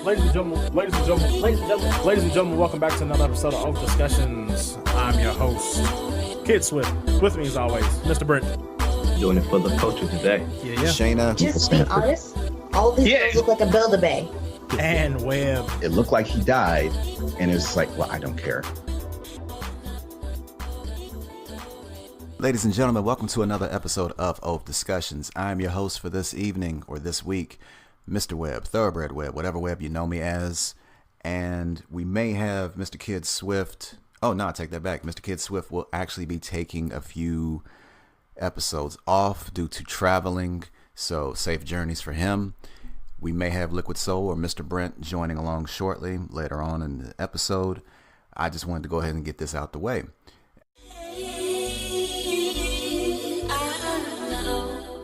Ladies and gentlemen, welcome back to another episode of OafDiscussions. I'm your host, Kid Swift. With me as always, Mr. Brent. Doing it for the culture today. Yeah. Shayna. Just to be honest, all these girls look like a Build-A-Bay. And Webb. It looked like he died, and it's like, well, I don't care. Ladies and gentlemen, welcome to another episode of OafDiscussions. I'm your host for this evening or this week, Mr. Webb, Thoroughbred Webb, whatever Webb you know me as. And we may have Mr. Kid Swift. Oh, no, I take that back. Mr. Kid Swift will actually be taking a few episodes off due to traveling, so safe journeys for him. We may have Liquid Soul or Mr. Brent joining along shortly later on in the episode. I just wanted to go ahead and get this out the way.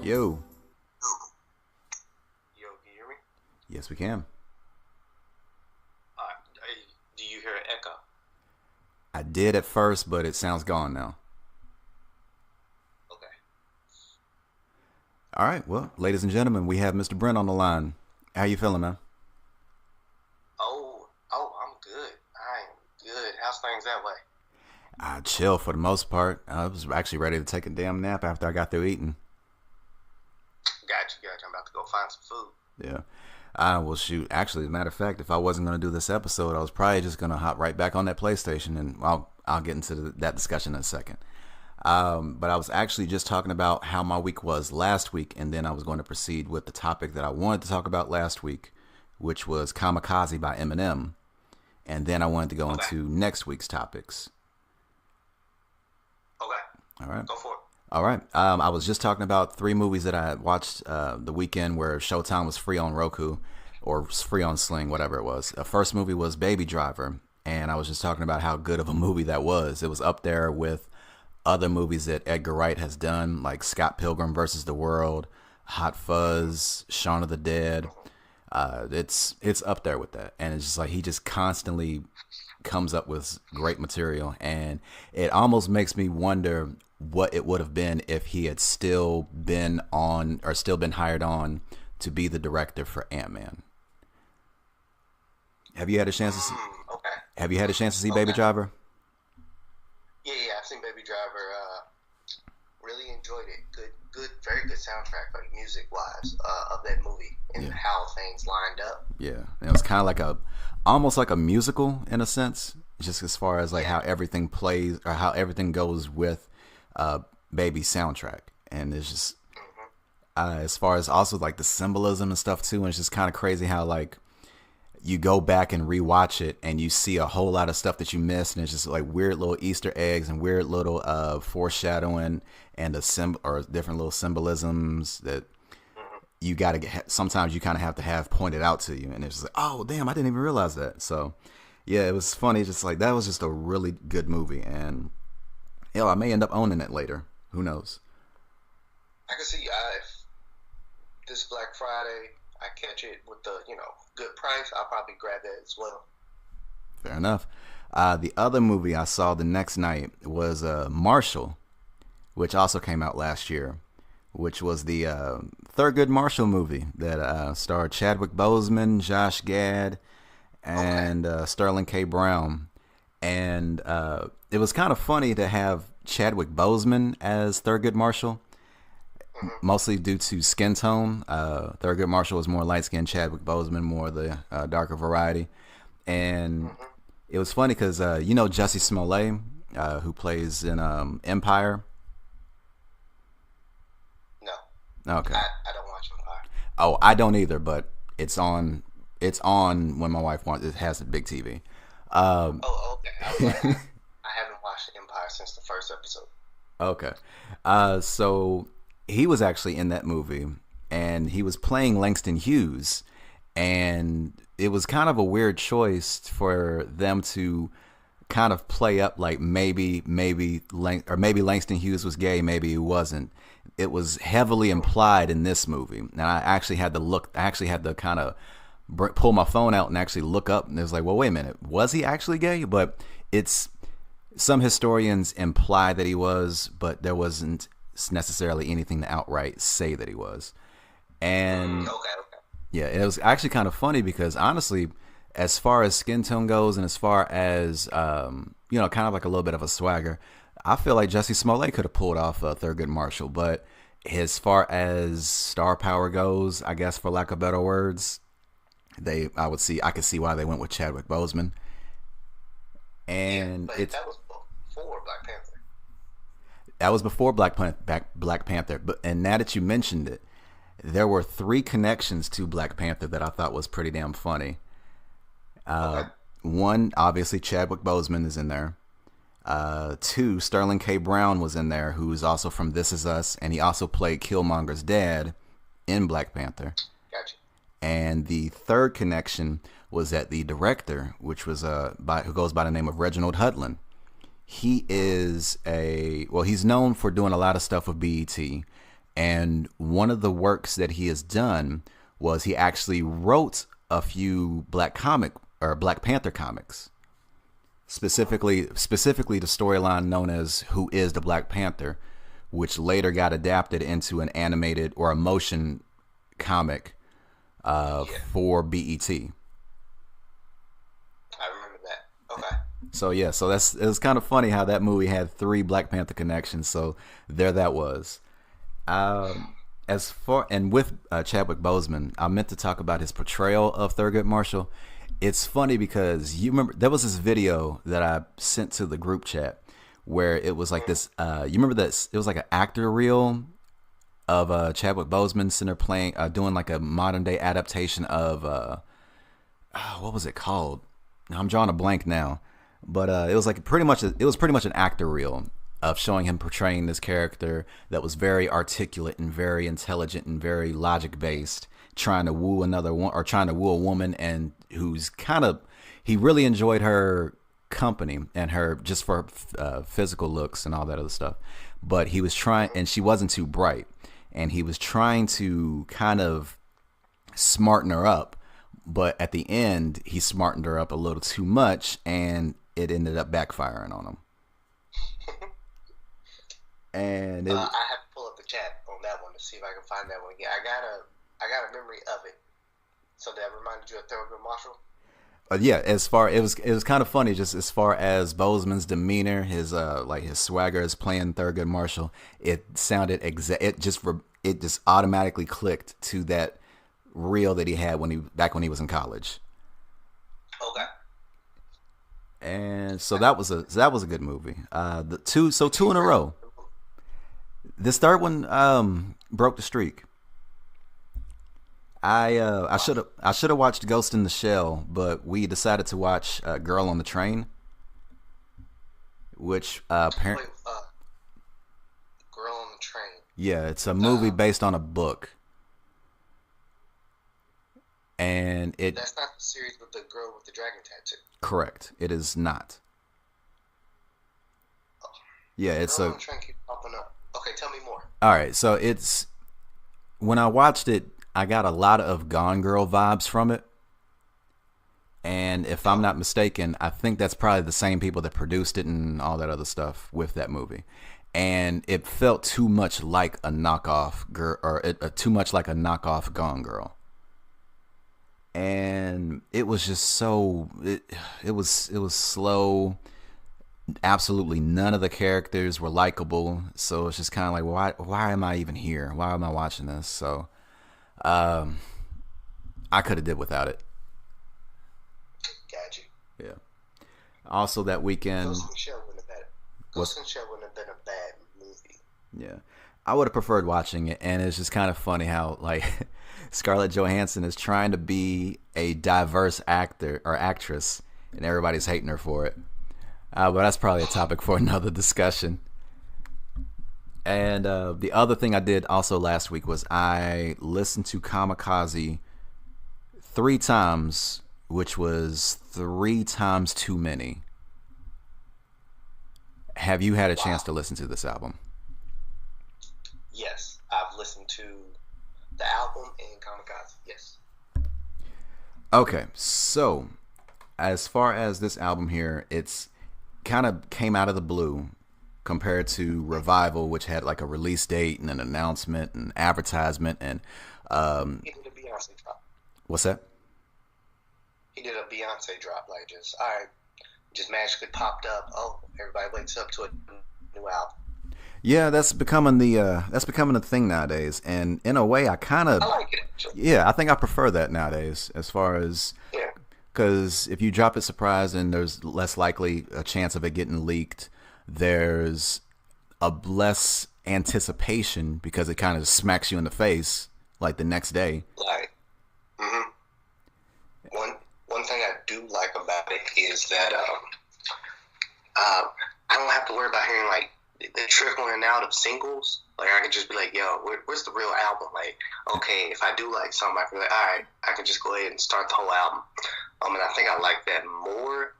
Yo. Yo, can you hear me? Yes, we can. Do you hear an echo? I did at first, but it sounds gone now. Okay. All right. Well, ladies and gentlemen, we have Mr. Brent on the line. How you feeling, man? Oh, I'm good. I'm good. How's things that way? I chill for the most part. I was actually ready to take a damn nap after I got through eating. Gotcha. I'm about to go find some food. Yeah. Well, shoot. Actually, as a matter of fact, if I wasn't going to do this episode, I was probably just going to hop right back on that PlayStation, and I'll get into that discussion in a second. But I was actually just talking about how my week was last week, and then I was going to proceed with the topic that I wanted to talk about last week, which was Kamikaze by Eminem. And then I wanted to go into next week's topics. Okay. All right. Go for it. All right. I was just talking about 3 movies that I watched the weekend where Showtime was free on Roku or free on Sling, whatever it was. The first movie was Baby Driver, and I was just talking about how good of a movie that was. It was up there with other movies that Edgar Wright has done, like Scott Pilgrim versus the World, Hot Fuzz, Shaun of the Dead. It's up there with that, and it's just like he just constantly comes up with great material, and it almost makes me wonder what it would have been if he had still been on or still been hired on to be the director for Ant-Man. Have you had a chance to see? Okay. Have you had a chance to see Baby Driver? Yeah, I've seen Baby Driver. Really enjoyed it. Good, very good soundtrack, like music-wise, of that movie and how things lined up. Yeah, it was kind of like almost like a musical in a sense, just as far as like how everything plays or how everything goes with Baby's soundtrack, and it's just as far as also like the symbolism and stuff too, and it's just kind of crazy how like you go back and rewatch it and you see a whole lot of stuff that you missed, and it's just like weird little Easter eggs and weird little foreshadowing and or different little symbolisms that you gotta get. Sometimes you kind of have to have pointed out to you, and it's just like, oh damn, I didn't even realize that. So yeah, it was funny. Just like that was just a really good movie, and I may end up owning it later. Who knows? I can see if this Black Friday I catch it with the good price, I'll probably grab that as well. Fair enough. The other movie I saw the next night was Marshall, which also came out last year, which was the Thurgood Marshall movie that starred Chadwick Boseman, Josh Gad, and Sterling K. Brown. And it was kind of funny to have Chadwick Boseman as Thurgood Marshall, mostly due to skin tone. Thurgood Marshall was more light-skinned, Chadwick Boseman more the darker variety. And it was funny because, Jussie Smollett, who plays in Empire? No. Okay. I don't watch Empire. Oh, I don't either, but it's on when my wife wants. It has a big TV. Okay. I haven't watched Empire since the first episode. Okay. So he was actually in that movie, and he was playing Langston Hughes, and it was kind of a weird choice for them to kind of play up like maybe Langston Hughes was gay, maybe he wasn't. It was heavily implied in this movie, and I actually had to kind of pull my phone out and actually look up, and it was like, well, wait a minute, was he actually gay? But some historians imply that he was, but there wasn't necessarily anything to outright say that he was. And Okay. Yeah, it was actually kind of funny because honestly, as far as skin tone goes and as far as kind of like a little bit of a swagger, I feel like Jussie Smollett could have pulled off Thurgood Marshall. But as far as star power goes, I guess for lack of better words, I could see why they went with Chadwick Boseman. And but that was before Black Panther. That was before Black Panther. And now that you mentioned it, there were 3 connections to Black Panther that I thought was pretty damn funny. Okay. 1, obviously Chadwick Boseman is in there. 2, Sterling K. Brown was in there, who's also from This Is Us, and he also played Killmonger's dad in Black Panther. Gotcha. And the 3rd connection was that the director, which was who goes by the name of Reginald Hudlin. He is he's known for doing a lot of stuff with BET, and one of the works that he has done was he actually wrote a few Black Panther comics. Specifically the storyline known as Who is the Black Panther, which later got adapted into an animated or a motion comic for BET. I remember that. Okay. So it was kind of funny how that movie had 3 Black Panther connections. So there that was. With Chadwick Boseman, I meant to talk about his portrayal of Thurgood Marshall. It's funny because you remember there was this video that I sent to the group chat where it was like this. You remember this? It was like an actor reel of Chadwick Boseman sitting there playing, doing like a modern day adaptation of what was it called? I'm drawing a blank now, but it was pretty much an actor reel of showing him portraying this character that was very articulate and very intelligent and very logic based, trying to woo a woman, and who's he really enjoyed her company and her just for physical looks and all that other stuff, but he was trying, and she wasn't too bright, and he was trying to kind of smarten her up, but at the end he smartened her up a little too much, and it ended up backfiring on him. And I have to pull up the chat on that one to see if I can find that one again. I got a memory of it. So that reminded you of Thurgood Marshall? Yeah, it was kind of funny just as far as Boseman's demeanor, his his swagger as playing Thurgood Marshall. It sounded it just automatically clicked to that reel that he had when he was in college. Okay. And so that was a good movie. Two in a row. This third one broke the streak. I should have watched Ghost in the Shell, but we decided to watch Girl on the Train, which apparently Girl on the Train. Yeah, it's a movie based on a book, and that's not the series with the girl with the dragon tattoo. Correct, it is not. Oh. Yeah, it's Girl on the Train keeps popping up. Okay, tell me more. All right, so when I watched it, I got a lot of Gone Girl vibes from it. And if I'm not mistaken, I think that's probably the same people that produced it and all that other stuff with that movie. And it felt too much like a knockoff too much like a knockoff Gone Girl. And it was just so it was slow. Absolutely none of the characters were likable, so it's just kind of like, why am I even here? Why am I watching this? So I could have did without it. Got you. Yeah. Also that weekend, Ghost in the Shell wouldn't have been a bad movie. Yeah, I would have preferred watching it, and it's just kind of funny how like Scarlett Johansson is trying to be a diverse actor or actress, and everybody's hating her for it. But that's probably a topic for another discussion. And the other thing I did also last week was I listened to Kamikaze 3 times, which was 3 times too many. Have you had a chance to listen to this album? Yes, I've listened to the album and Kamikaze. Yes. Okay, so as far as this album here, it's kind of came out of the blue compared to Revival, which had like a release date and an announcement and advertisement and Even the Beyonce drop. What's that? He did a Beyonce drop, like just magically popped up. Oh, everybody wakes up to a new album. Yeah, that's becoming the thing nowadays, and in a way, I like it. Actually. Yeah, I think I prefer that nowadays. As far as because if you drop it surprise, and there's less likely a chance of it getting leaked. There's a less anticipation because it kind of smacks you in the face like the next day. Like, one thing I do like about it is that I don't have to worry about hearing like the trickling out of singles. Like I can just be like, yo, where's the real album? Like, okay, if I do like something, I can be like, all right, I can just go ahead and start the whole album. And I think I like that more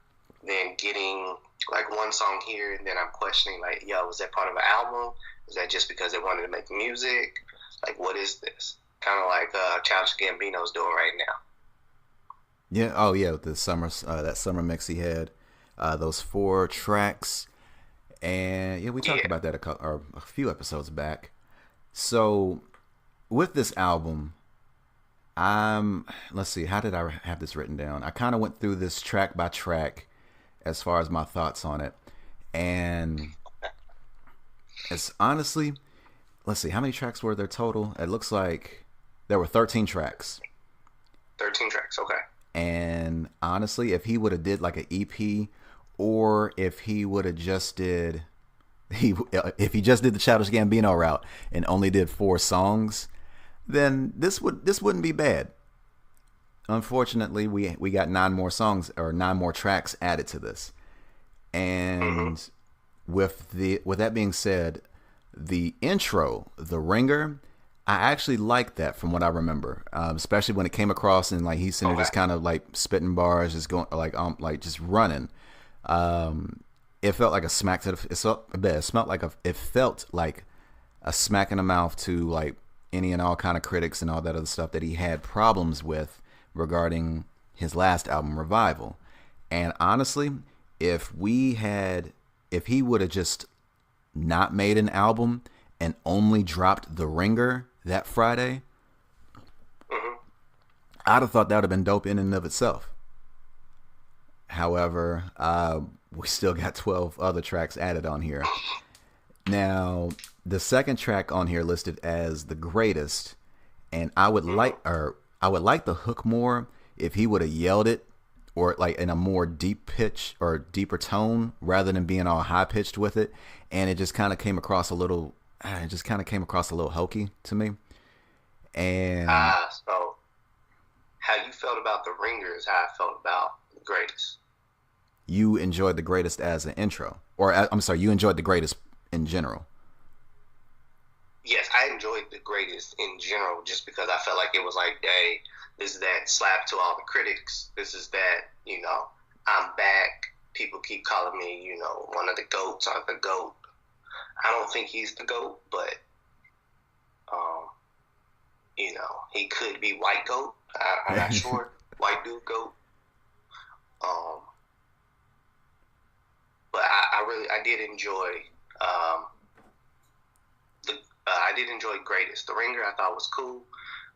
than getting like one song here and then I'm questioning like, yo, was that part of an album? Is that just because they wanted to make music? Like, what is this? Kind of like Childish Gambino's doing right now. Yeah. Oh, yeah. With the summer, that summer mix he had, those 4 tracks, and yeah, we talked about that a few episodes back. So, with this album, let's see, how did I have this written down? I kind of went through this track by track as far as my thoughts on it, and it's honestly, let's see, how many tracks were there total? It looks like there were 13 tracks. 13 tracks, okay. And honestly, if he would have did like an EP, or if he would have just did, if he just did the Childish Gambino route and only did 4 songs, then this wouldn't be bad. Unfortunately, we got 9 more songs or 9 more tracks added to this, and with that being said, the intro, the ringer, I actually liked that from what I remember, especially when it came across and like he's sitting there just kind of like spitting bars, just going like just running. It felt like a smack to the. It felt like a smack in the mouth to like any and all kind of critics and all that other stuff that he had problems with regarding his last album, Revival. And honestly, if he would have just not made an album and only dropped the ringer that Friday, I'd have thought that would have been dope in and of itself. However, we still got 12 other tracks added on here. Now, the second track on here listed as the greatest, and I would like the hook more if he would have yelled it, or like in a more deep pitch or deeper tone rather than being all high pitched with it. And it just kind of came across a little hokey to me. And so how you felt about the ringer is how I felt about the greatest. You enjoyed the greatest as an intro, or I'm sorry, you enjoyed the greatest in general. Yes, I enjoyed the greatest in general just because I felt like it was like, hey, this is that slap to all the critics. This is that, I'm back. People keep calling me, one of the GOATs or the GOAT. I don't think he's the GOAT, but, he could be white GOAT. I'm not sure. White dude GOAT. But I did enjoy, I did enjoy Greatest. The ringer I thought was cool.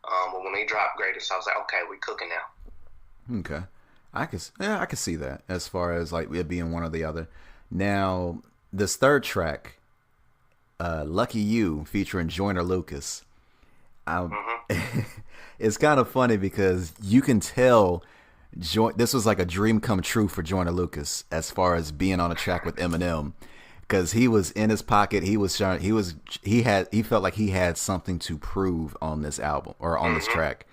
But when they dropped Greatest, I was like, okay, we're cooking now. Okay. I could see that as far as like it being one or the other. Now, this third track, Lucky You, featuring Joyner Lucas. It's kind of funny because you can tell this was like a dream come true for Joyner Lucas as far as being on a track with Eminem, because he was in his pocket. He felt like he had something to prove on this album or on this track,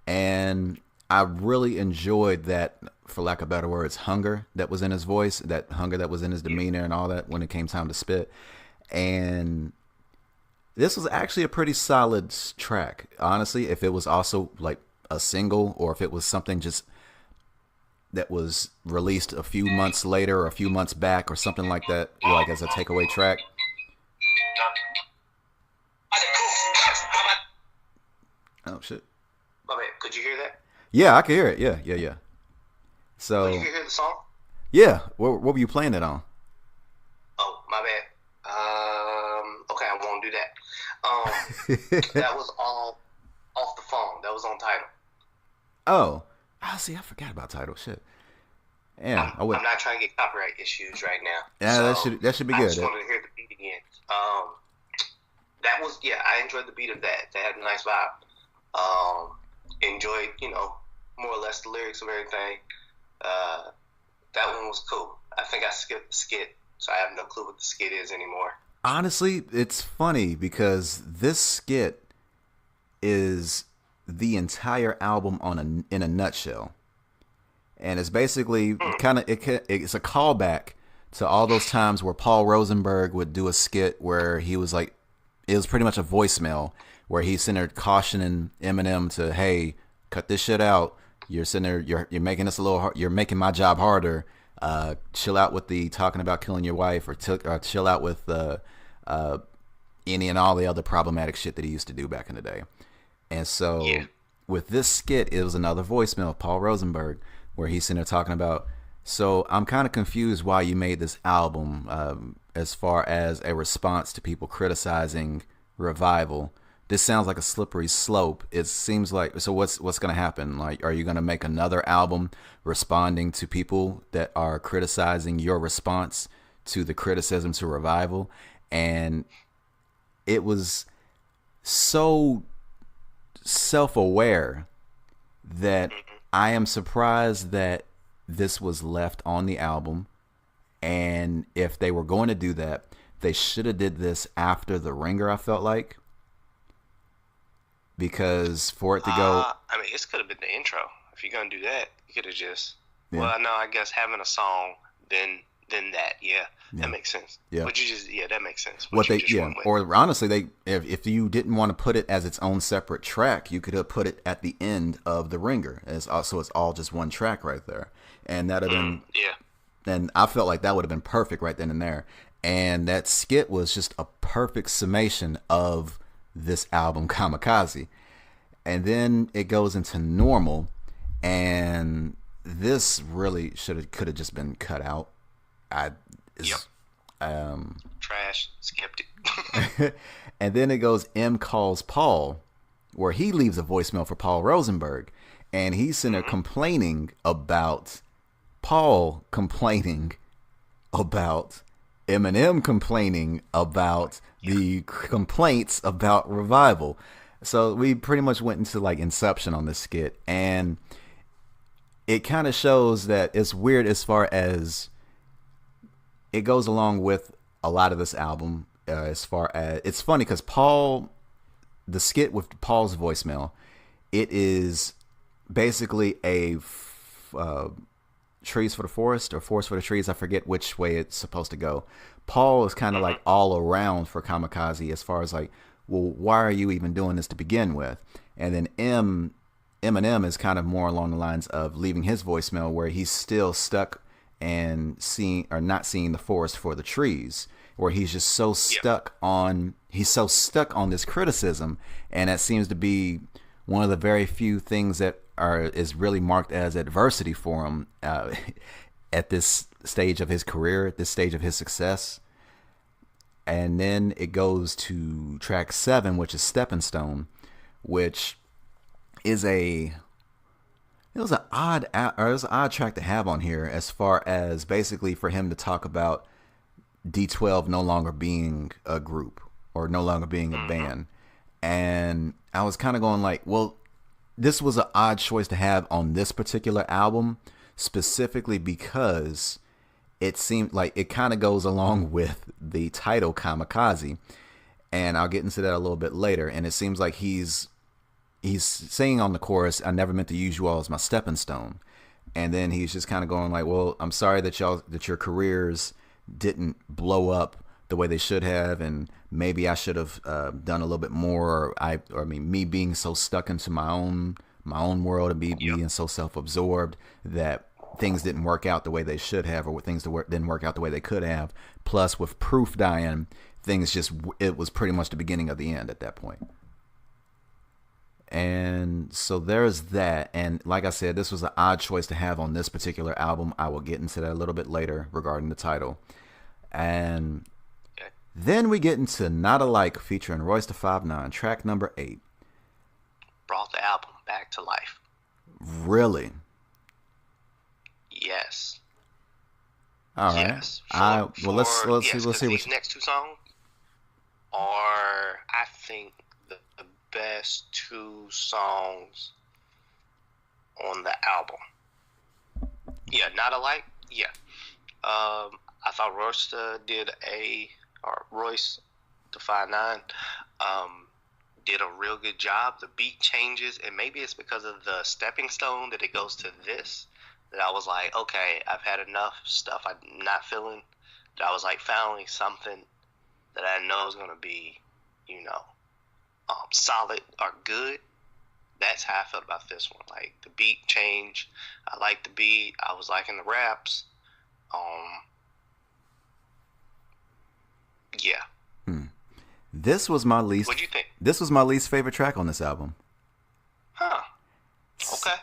and I really enjoyed that, for lack of better words, hunger that was in his voice, that hunger that was in his demeanor and all that when it came time to spit. And this was actually a pretty solid track, honestly. If it was also like a single, or if it was something just that was released a few months later or a few months back or something like that, like as a takeaway track. Oh shit! My bad. Could you hear that? Yeah, I can hear it. Yeah. So you can hear the song? Yeah. What were you playing it on? Oh, my bad. Okay, I won't do that. That was all off the phone. That was on Tidal. Oh, see, I forgot about title. Shit. Yeah, I'm not trying to get copyright issues right now. Yeah, so that should be good. I just wanted to hear the beat again. That was I enjoyed the beat of that. That had a nice vibe. Enjoyed more or less the lyrics of everything. That one was cool. I think I skipped the skit, so I have no clue what the skit is anymore. Honestly, it's funny because this skit is the entire album in a nutshell. And it's basically it's a callback to all those times where Paul Rosenberg would do a skit where he was like, it was pretty much a voicemail where he's sitting there cautioning Eminem to, hey, cut this shit out. You're sitting there, you're making this a little hard, you're making my job harder. Chill out with the talking about killing your wife, or chill out with any and all the other problematic shit that he used to do back in the day. And so with this skit, it was another voicemail of Paul Rosenberg where he's sitting there talking about, so I'm kind of confused why you made this album as far as a response to people criticizing Revival. This sounds like a slippery slope. It seems like, so what's going to happen? Like, are you going to make another album responding to people that are criticizing your response to the criticism to Revival? And it was so self-aware that I am surprised that this was left on the album. And if they were going to do that, they should have did this after The Ringer, I felt like. Because for it to go... I mean, this could have been the intro. If you're going to do that, you could have just... Yeah. Well, no, I guess having a song, then that, that makes sense. Yeah. But you just, that makes sense. Or honestly, if you didn't want to put it as its own separate track, you could have put it at the end of The Ringer. So it's all just one track right there. And that would have been... And I felt like that would have been perfect right then and there. And that skit was just a perfect summation of this album, Kamikaze. And then it goes into Normal, and this really could have just been cut out. Trash, skipped it. And then it goes M Calls Paul, where he leaves a voicemail for Paul Rosenberg, and he's sitting there complaining about Paul complaining about Eminem complaining about the complaints about Revival. So we pretty much went into like Inception on this skit, and it kind of shows that it's weird as far as it goes along with a lot of this album. As far as it's funny because the skit with Paul's voicemail, it is basically a trees for the forest or forest for the trees. I forget which way it's supposed to go. Paul is kind of like all around for Kamikaze as far as like, well, why are you even doing this to begin with? And then Eminem is kind of more along the lines of leaving his voicemail where he's still stuck and not seeing the forest for the trees, where he's just so stuck on this criticism. And that seems to be one of the very few things that is really marked as adversity for him at this stage of his career, at this stage of his success. And then it goes to track 7, which is Stepping Stone, which is it was an odd track to have on here, as far as basically for him to talk about D12 no longer being a group or no longer being a band. And I was kind of going like, well, this was an odd choice to have on this particular album, specifically because it seemed like it kind of goes along with the title Kamikaze. And I'll get into that a little bit later. And it seems like he's saying on the chorus, I never meant to use you all as my stepping stone. And then he's just kind of going like, well, I'm sorry that your careers didn't blow up the way they should have, and maybe I should have done a little bit more. Me being so stuck into my own world and being so self-absorbed that things didn't work out the way they should have, or things didn't work out the way they could have. Plus, with Proof dying, it was pretty much the beginning of the end at that point. And so there's that. And like I said, this was an odd choice to have on this particular album. I will get into that a little bit later regarding the title. And then we get into Not Alike featuring Royce da 5'9", track number 8. Brought the album back to life. Really? Yes. All right. Yes. Let's yes, see these next two songs are, I think, the best two songs on the album. Yeah, Not Alike. Yeah. I thought Royce Royce the 5'9", did a real good job. The beat changes, and maybe it's because of the stepping stone that it goes to this, that I was like, okay, I've had enough stuff I'm not feeling. That I was like, finally something that I know is going to be, solid or good. That's how I felt about this one. Like, the beat change. I like the beat. I was liking the raps. Yeah. This was my least. What'd you think? This was my least favorite track on this album. Huh. Okay.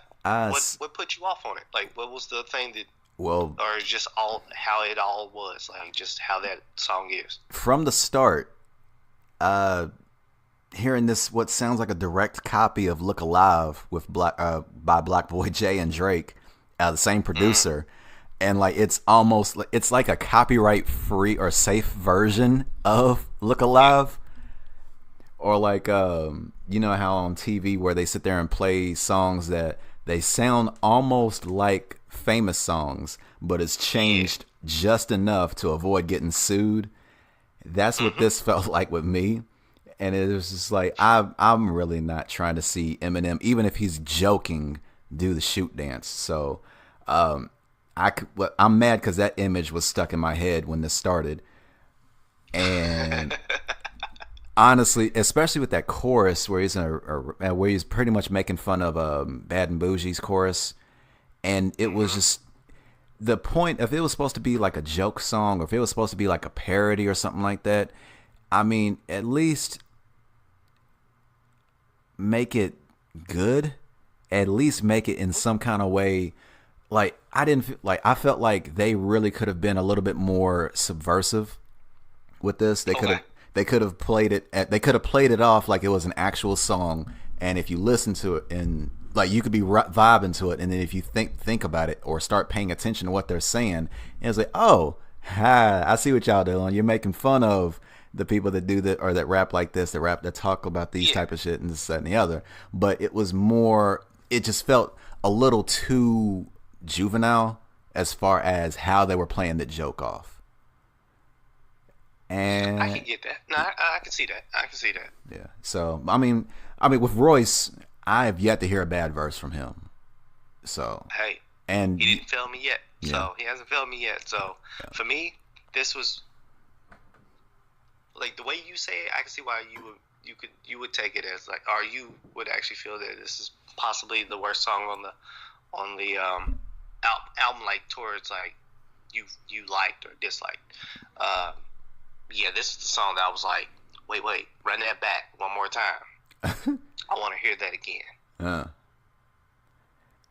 What put you off on it? Like, what was the thing that? Well, or just all how it all was, like just how that song is from the start. Hearing this, what sounds like a direct copy of "Look Alive" with by Black Boy J and Drake, the same producer. And like it's like a copyright free or safe version of Look Alive. Or like you know how on TV where they sit there and play songs that they sound almost like famous songs, but it's changed just enough to avoid getting sued. That's what this felt like with me. And it was just like I'm really not trying to see Eminem, even if he's joking, do the shoot dance. So I'm mad because that image was stuck in my head when this started. And honestly, especially with that chorus where he's where he's pretty much making fun of Bad and Bougie's chorus, and it was just the point. If it was supposed to be like a joke song, or if it was supposed to be like a parody or something like that, I mean, at least make it good. At least make it in some kind of way. Like I felt like they really could have been a little bit more subversive with this. They could have played it off like it was an actual song. And if you listen to it, and like you could be vibing to it, and then if you think about it or start paying attention to what they're saying, it's like, oh, I see what y'all doing. You're making fun of the people that do that or that rap like this, that talk about these type of shit and this, that, and the other. But it was more. It just felt a little too juvenile as far as how they were playing the joke off. And I can get that. No, I can see that. Yeah. So I mean, with Royce, I have yet to hear a bad verse from him. So hey, and he didn't fail me yet. Yeah. So he hasn't failed me yet. So for me, this was like the way you say it. I can see why you would take it as like, or you would actually feel that this is possibly the worst song on the album, like towards like you liked or disliked. Yeah, this is the song that I was like, wait, run that back one more time. I want to hear that again.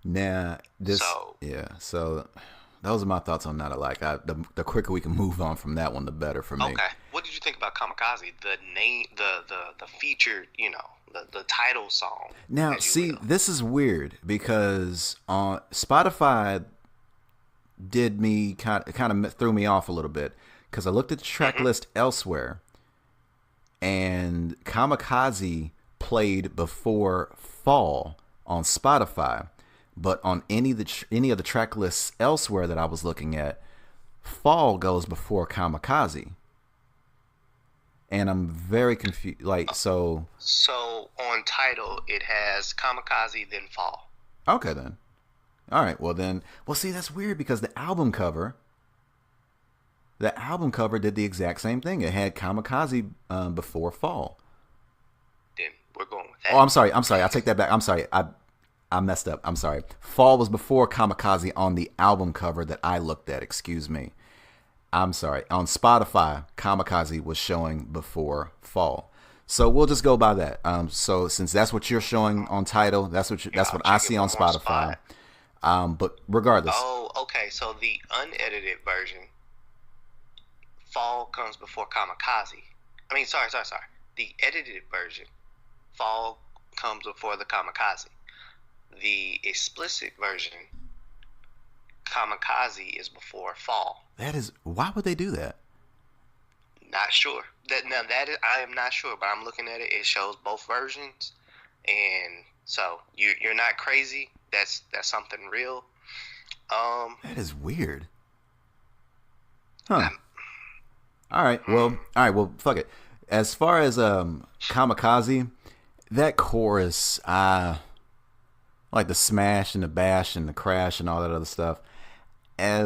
Now this, So those are my thoughts on Not Alike. The quicker we can move on from that one, the better for me. Okay. What did you think about Kamikaze? The name, the featured, the title song. Now, see, this is weird because on Spotify did me kind of threw me off a little bit because I looked at the track list elsewhere, and Kamikaze played before Fall on Spotify, but on any of the track lists elsewhere that I was looking at, Fall goes before Kamikaze. And I'm very confused. So on title, it has Kamikaze, then Fall. Okay, then. All right. Well, see, that's weird because the album cover did the exact same thing. It had Kamikaze before Fall. Then we're going with that. Oh, I'm sorry. I take that back. I'm sorry. I messed up. I'm sorry. Fall was before Kamikaze on the album cover that I looked at. Excuse me. I'm sorry. On Spotify, Kamikaze was showing before Fall. So we'll just go by that. So since that's what you're showing on title, that's what I see on Spotify. But regardless. Oh, okay. So the unedited version, Fall comes before Kamikaze. I mean, sorry. The edited version, Fall comes before the Kamikaze. the explicit version, Kamikaze, is before Fall. That is, why would they do that? Not sure. I am not sure, but I'm looking at it. It shows both versions, and so you're not crazy. That's something real. That is weird. Huh. All right. Well, fuck it. As far as Kamikaze, that chorus, like the smash and the bash and the crash and all that other stuff. I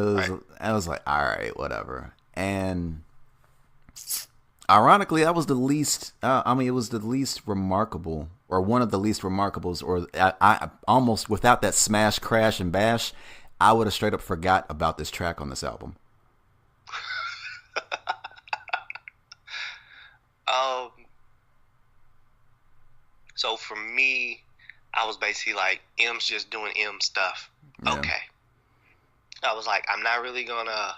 was like, all right, whatever. And ironically, that was the least. It was the least remarkable, or one of the least remarkables. Or I almost, without that smash, crash, and bash, I would have straight up forgot about this track on this album. So for me, I was basically like, M's just doing M stuff. Yeah. Okay. I was like, I'm not really gonna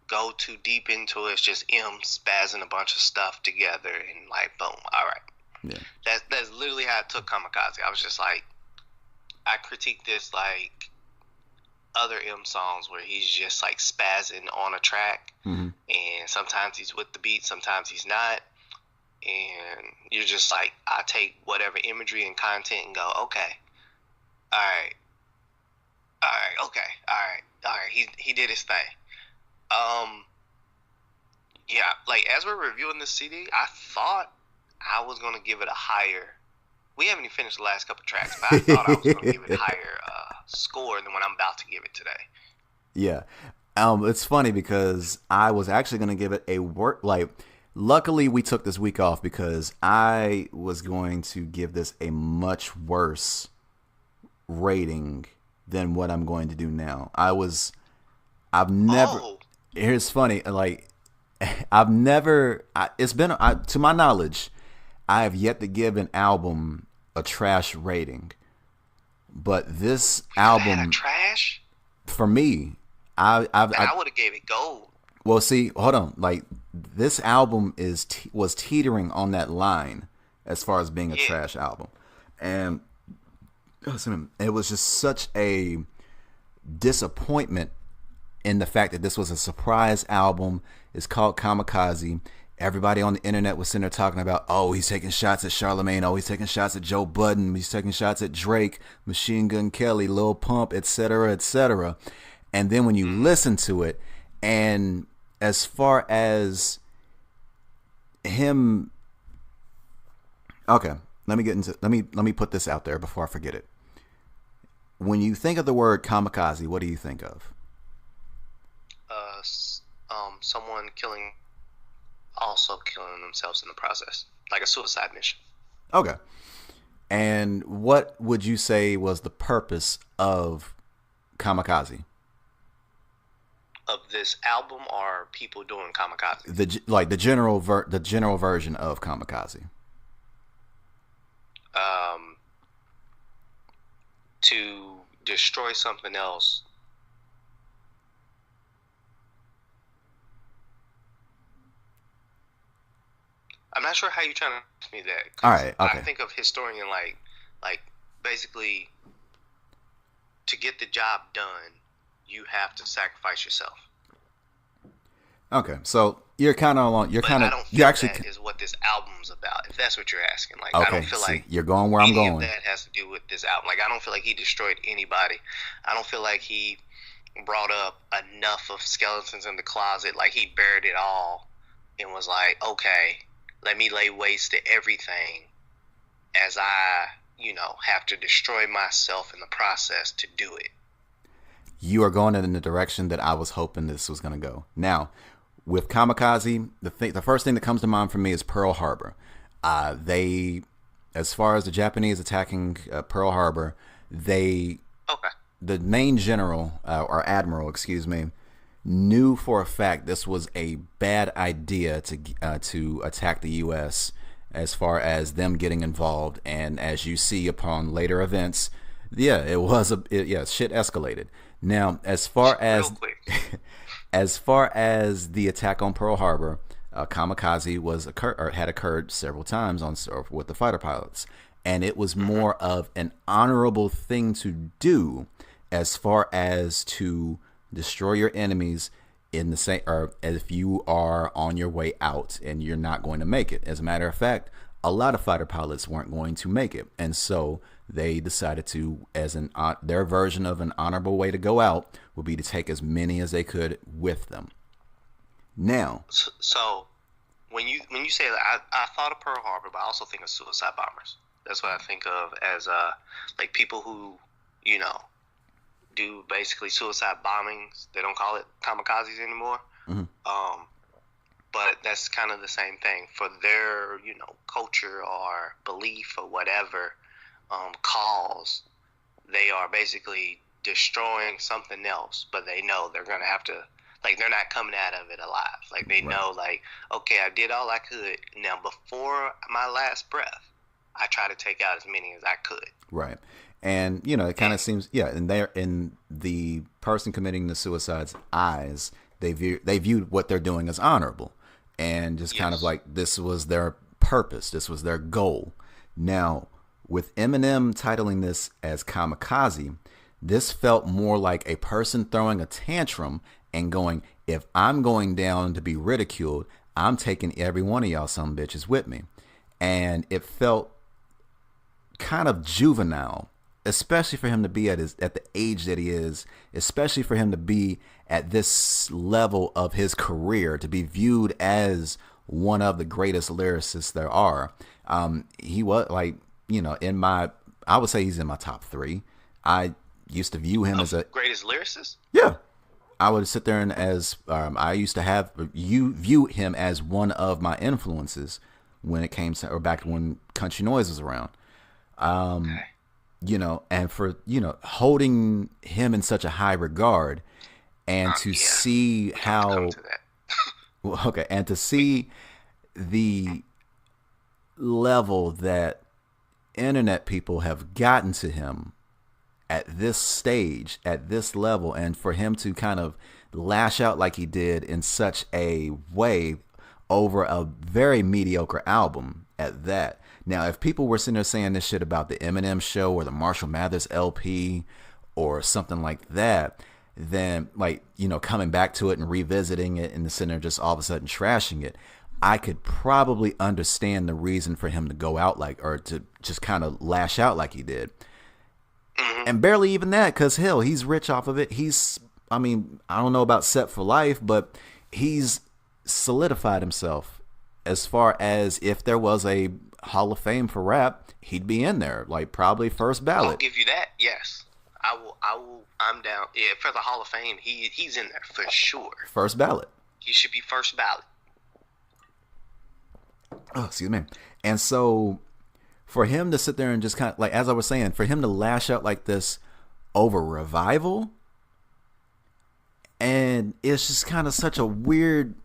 go too deep into it. It's just M spazzing a bunch of stuff together and like, boom, all right. Yeah. That's literally how I took Kamikaze. I was just like, I critiqued this like other M songs where he's just like spazzing on a track, and sometimes he's with the beat, sometimes he's not. And you're just like, I take whatever imagery and content and go, okay, all right, he did his thing. Yeah, like as we're reviewing this CD, I thought I was gonna give it a higher. We haven't even finished the last couple tracks, but I thought I was gonna give it a higher score than what I'm about to give it today. Yeah, it's funny because I was actually gonna give it a Luckily, we took this week off because I was going to give this a much worse rating than what I'm going to do now. Here's funny, like, to my knowledge, I have yet to give an album a trash rating. But this album, trash? For me, I would have gave it gold. Well, see, hold on. Like, this album was teetering on that line as far as being a trash album. And it was just such a disappointment in the fact that this was a surprise album. It's called Kamikaze. Everybody on the internet was sitting there talking about, oh, he's taking shots at Charlamagne. Oh, he's taking shots at Joe Budden. He's taking shots at Drake, Machine Gun Kelly, Lil Pump, etc., etc. And then when you listen to it, and as far as him, okay, let me put this out there before I forget it. When you think of the word kamikaze, what do you think of? Someone also killing themselves in the process, like a suicide mission. Okay. And what would you say was the purpose of Kamikaze? Of this album, or people doing Kamikaze? The general version of Kamikaze. To destroy something else. I'm not sure how you're trying to ask me that. All right, okay. I think of historian like basically to get the job done, you have to sacrifice yourself. Okay, so you're kind of along. I don't feel that is what this album's about. If that's what you're asking, like, okay, I don't feel like you're going where I'm going. Of that has to do with this album. Like, I don't feel like he destroyed anybody. I don't feel like he brought up enough of skeletons in the closet. Like, he buried it all and was like, okay, let me lay waste to everything as I, have to destroy myself in the process to do it. You are going in the direction that I was hoping this was going to go. Now, with Kamikaze, the first thing that comes to mind for me is Pearl Harbor. As far as the Japanese attacking Pearl Harbor, the main general, or admiral, excuse me, knew for a fact this was a bad idea to attack the U.S. as far as them getting involved. And as you see upon later events, shit escalated. Now, as far as the attack on Pearl Harbor, Kamikaze had occurred several times with the fighter pilots, and it was more of an honorable thing to do, as far as to destroy your enemies in the same, or if you are on your way out and you're not going to make it. As a matter of fact, a lot of fighter pilots weren't going to make it, and so they decided to, as their version of an honorable way to go out would be to take as many as they could with them. Now, so when you say that, I thought of Pearl Harbor, but I also think of suicide bombers. That's what I think of as like people who, you know, do basically suicide bombings. They don't call it kamikazes anymore. Mm-hmm. But that's kind of the same thing for their, you know, culture or belief or whatever cause. They are basically destroying something else, but they know they're going to have to, like, they're not coming out of it alive. Like, they know, like, okay, I did all I could. Now, before my last breath, I try to take out as many as I could. Right. And, you know, it kind of seems, and they're in the person committing the suicide's eyes, they viewed what they're doing as honorable, and just kind of like this was their purpose, this was their goal. Now, with Eminem titling this as Kamikaze, this felt more like a person throwing a tantrum and going, if I'm going down to be ridiculed, I'm taking every one of y'all some bitches with me. And it felt kind of juvenile, especially for him to be at the age that he is, especially for him to be at this level of his career, to be viewed as one of the greatest lyricists there are. He was, like, you know, I would say he's in my top 3. I used to view him as a greatest lyricist. Yeah, I would sit there and I used to have view him as one of my influences when it came to, or back when Country Noise was around. Okay. You know, and for, you know, holding him in such a high regard, and to see how, well, okay, and to see the level that internet people have gotten to him at this stage, at this level, and for him to kind of lash out like he did in such a way over a very mediocre album at that. Now, if people were sitting there saying this shit about the Eminem show or the Marshall Mathers LP or something like that, then, like, you know, coming back to it and revisiting it and sitting there just all of a sudden trashing it, I could probably understand the reason for him to go out like, or to just kind of lash out like he did. And barely even that, because hell, he's rich off of it. I mean, I don't know about set for life, but he's solidified himself as far as if there was a Hall of Fame for rap, he'd be in there, like probably first ballot. I'll give you that. Yes, I will. I'm down. Yeah, for the Hall of Fame, he's in there for sure. First ballot. He should be first ballot. Oh, excuse me. And so, for him to sit there and just kind of, like, as I was saying, for him to lash out like this over Revival, and it's just kind of such a weird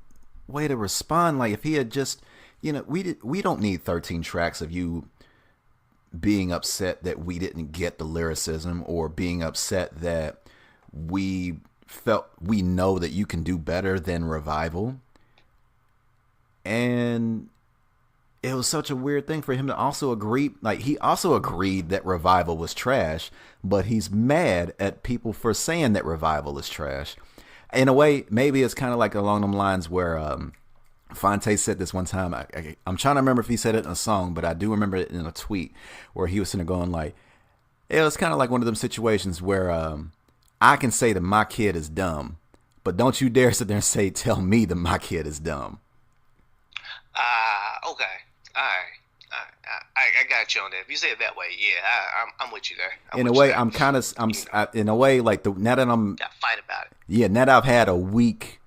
way to respond. Like, if he had just, you know, we don't need 13 tracks of you being upset that we didn't get the lyricism, or being upset that we felt we know that you can do better than Revival. And it was such a weird thing for him to also agree. Like, he also agreed that Revival was trash, but he's mad at people for saying that Revival is trash. In a way, maybe it's kind of like along them lines where Fonte said this one time. I'm trying to remember if he said it in a song, but I do remember it in a tweet where he was sitting there going like, it was kind of like one of them situations where I can say that my kid is dumb, but don't you dare sit there and tell me that my kid is dumb. Okay. All right. I got you on that. If you say it that way, yeah, I'm with you there. In a way, in a way, like, now that I'm got to fight about it. Yeah, now that I've had a week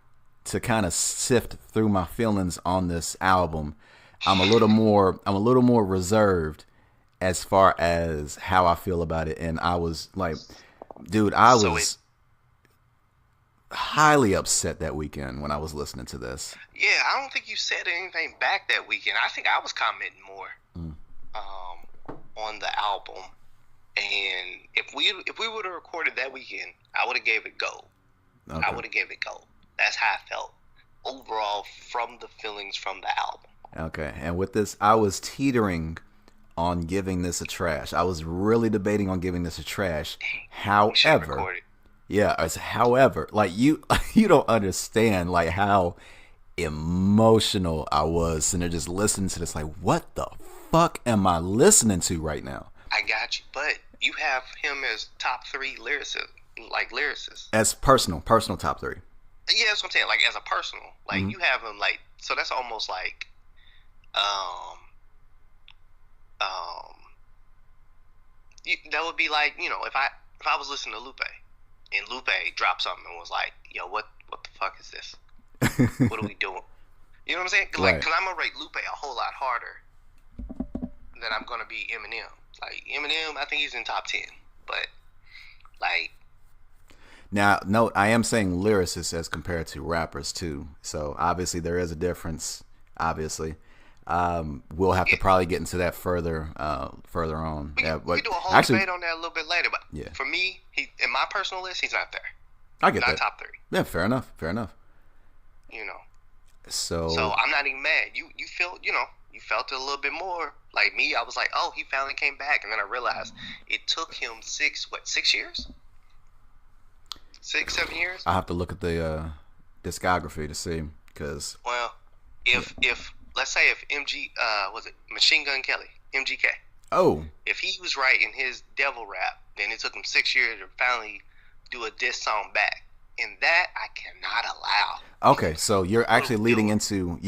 to kind of sift through my feelings on this album, I'm a little more reserved as far as how I feel about it. And I was like, dude, I was highly upset that weekend when I was listening to this. Yeah, I don't think you said anything back that weekend. I think I was commenting more on the album. And if we would have recorded that weekend, I would have gave it gold. Okay. I would have gave it gold. That's how I felt overall from the feelings from the album. Okay, and with this, I was teetering on giving this a trash. I was really debating on giving this a trash. We should However, record it. yeah, however, like you don't understand like how emotional I was, and they're just listening to this like, what the fuck am I listening to right now? I got you, but you have him as top 3 lyricist. As personal top 3. Yeah, that's what I'm saying. Like as a personal, like you have him like, so that's almost like, that would be like, you know, if I was listening to Lupe, and Lupe dropped something and was like, yo, what the fuck is this? What are we doing? You know what I'm saying? Like, Right. because I'm gonna rate Lupe a whole lot harder than I'm gonna be Eminem. Like Eminem, I think he's in top 10, but like. Now, no, I am saying lyricists as compared to rappers too. So obviously there is a difference. Obviously, we'll have to probably get into that further on. We Yeah, can do a whole actually, debate on that a little bit later. But yeah. for me, in my personal list, he's not there. I get not that. top 3. Yeah, fair enough. You know. So I'm not even mad. You felt it a little bit more. Like me, I was like, oh, he finally came back, and then I realized it took him 6 years? 6, 7 years? I have to look at the discography to see, because Well, if let's say if was it Machine Gun Kelly, MGK, if he was right in his devil rap, then it took him 6 years to finally do a diss song back, and that I cannot allow. Okay, so you're actually leading into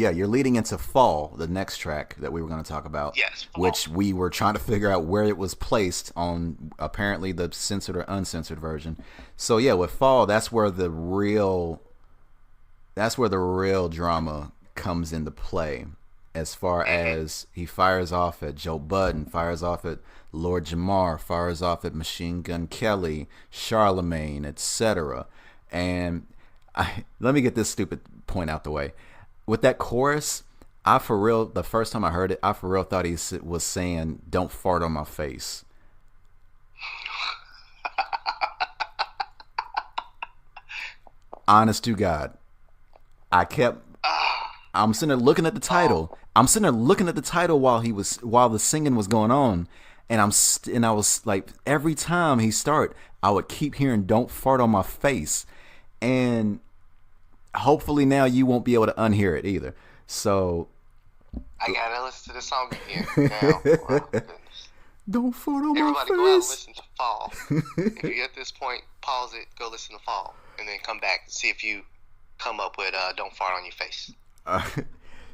Fall, the next track that we were going to talk about. Yes, Fall. Which we were trying to figure out where it was placed on apparently the censored or uncensored version. So yeah, with Fall, that's where the real drama comes into play, as far as he fires off at Joe Budden, fires off at Lord Jamar, fires off at Machine Gun Kelly, Charlemagne, etc. And let me get this stupid point out the way. With that chorus, the first time I heard it, I for real thought he was saying, "Don't fart on my face." Honest to God, I'm sitting there looking at the title. While the singing was going on, and I was like, every time he start, I would keep hearing "Don't fart on my face," and hopefully now you won't be able to unhear it either. So I gotta listen to the song again now. Wow, goodness. Don't fart on Everybody my go out and face. listen to Fall. If you're at this point, pause it, go listen to Fall, and then come back and see if you come up with "Don't Fart on Your Face."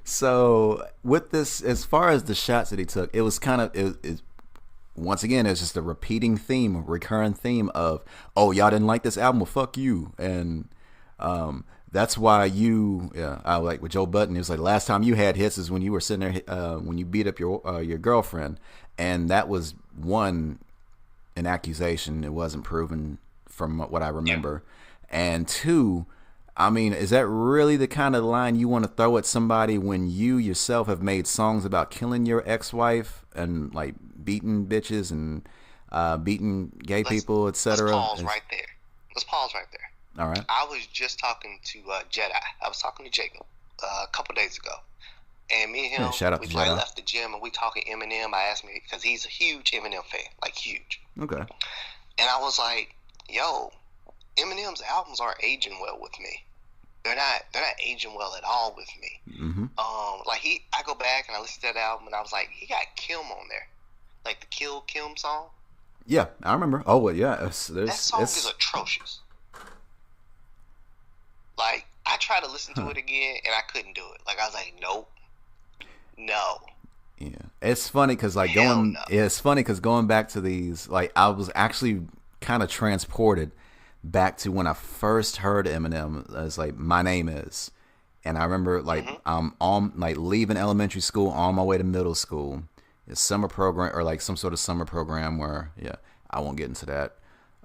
So with this, as far as the shots that he took, it was kind of once again, it's just a recurring theme of, oh, y'all didn't like this album, well, fuck you. And that's why I like with Joe Budden, it was like, last time you had hits is when you were sitting there, when you beat up your girlfriend. And that was an accusation. It wasn't proven from what I remember. Yeah. And 2, I mean, is that really the kind of line you want to throw at somebody when you yourself have made songs about killing your ex-wife and like beating bitches and beating gay people, etc.? Let's pause right there. All right. I was just talking to Jedi. I was talking to Jacob a couple days ago. And me and him, we left the gym and we talking Eminem. I asked him, because he's a huge Eminem fan, like huge. Okay. And I was like, yo, Eminem's albums aren't aging well with me. They're not aging well at all with me. Mm-hmm. I go back and I listen to that album and I was like, he got Kim on there, like the Kill Kim song. Yeah, I remember. Oh, well, yeah. That song is atrocious. Like, I tried to listen to it again and I couldn't do it. Like, I was like, nope. No. Yeah, it's funny because going back to these, like, I was actually kind of transported back to when I first heard Eminem. It's like, My Name Is, and I remember like I'm on like leaving elementary school on my way to middle school. It's summer program or like some sort of summer program where I won't get into that.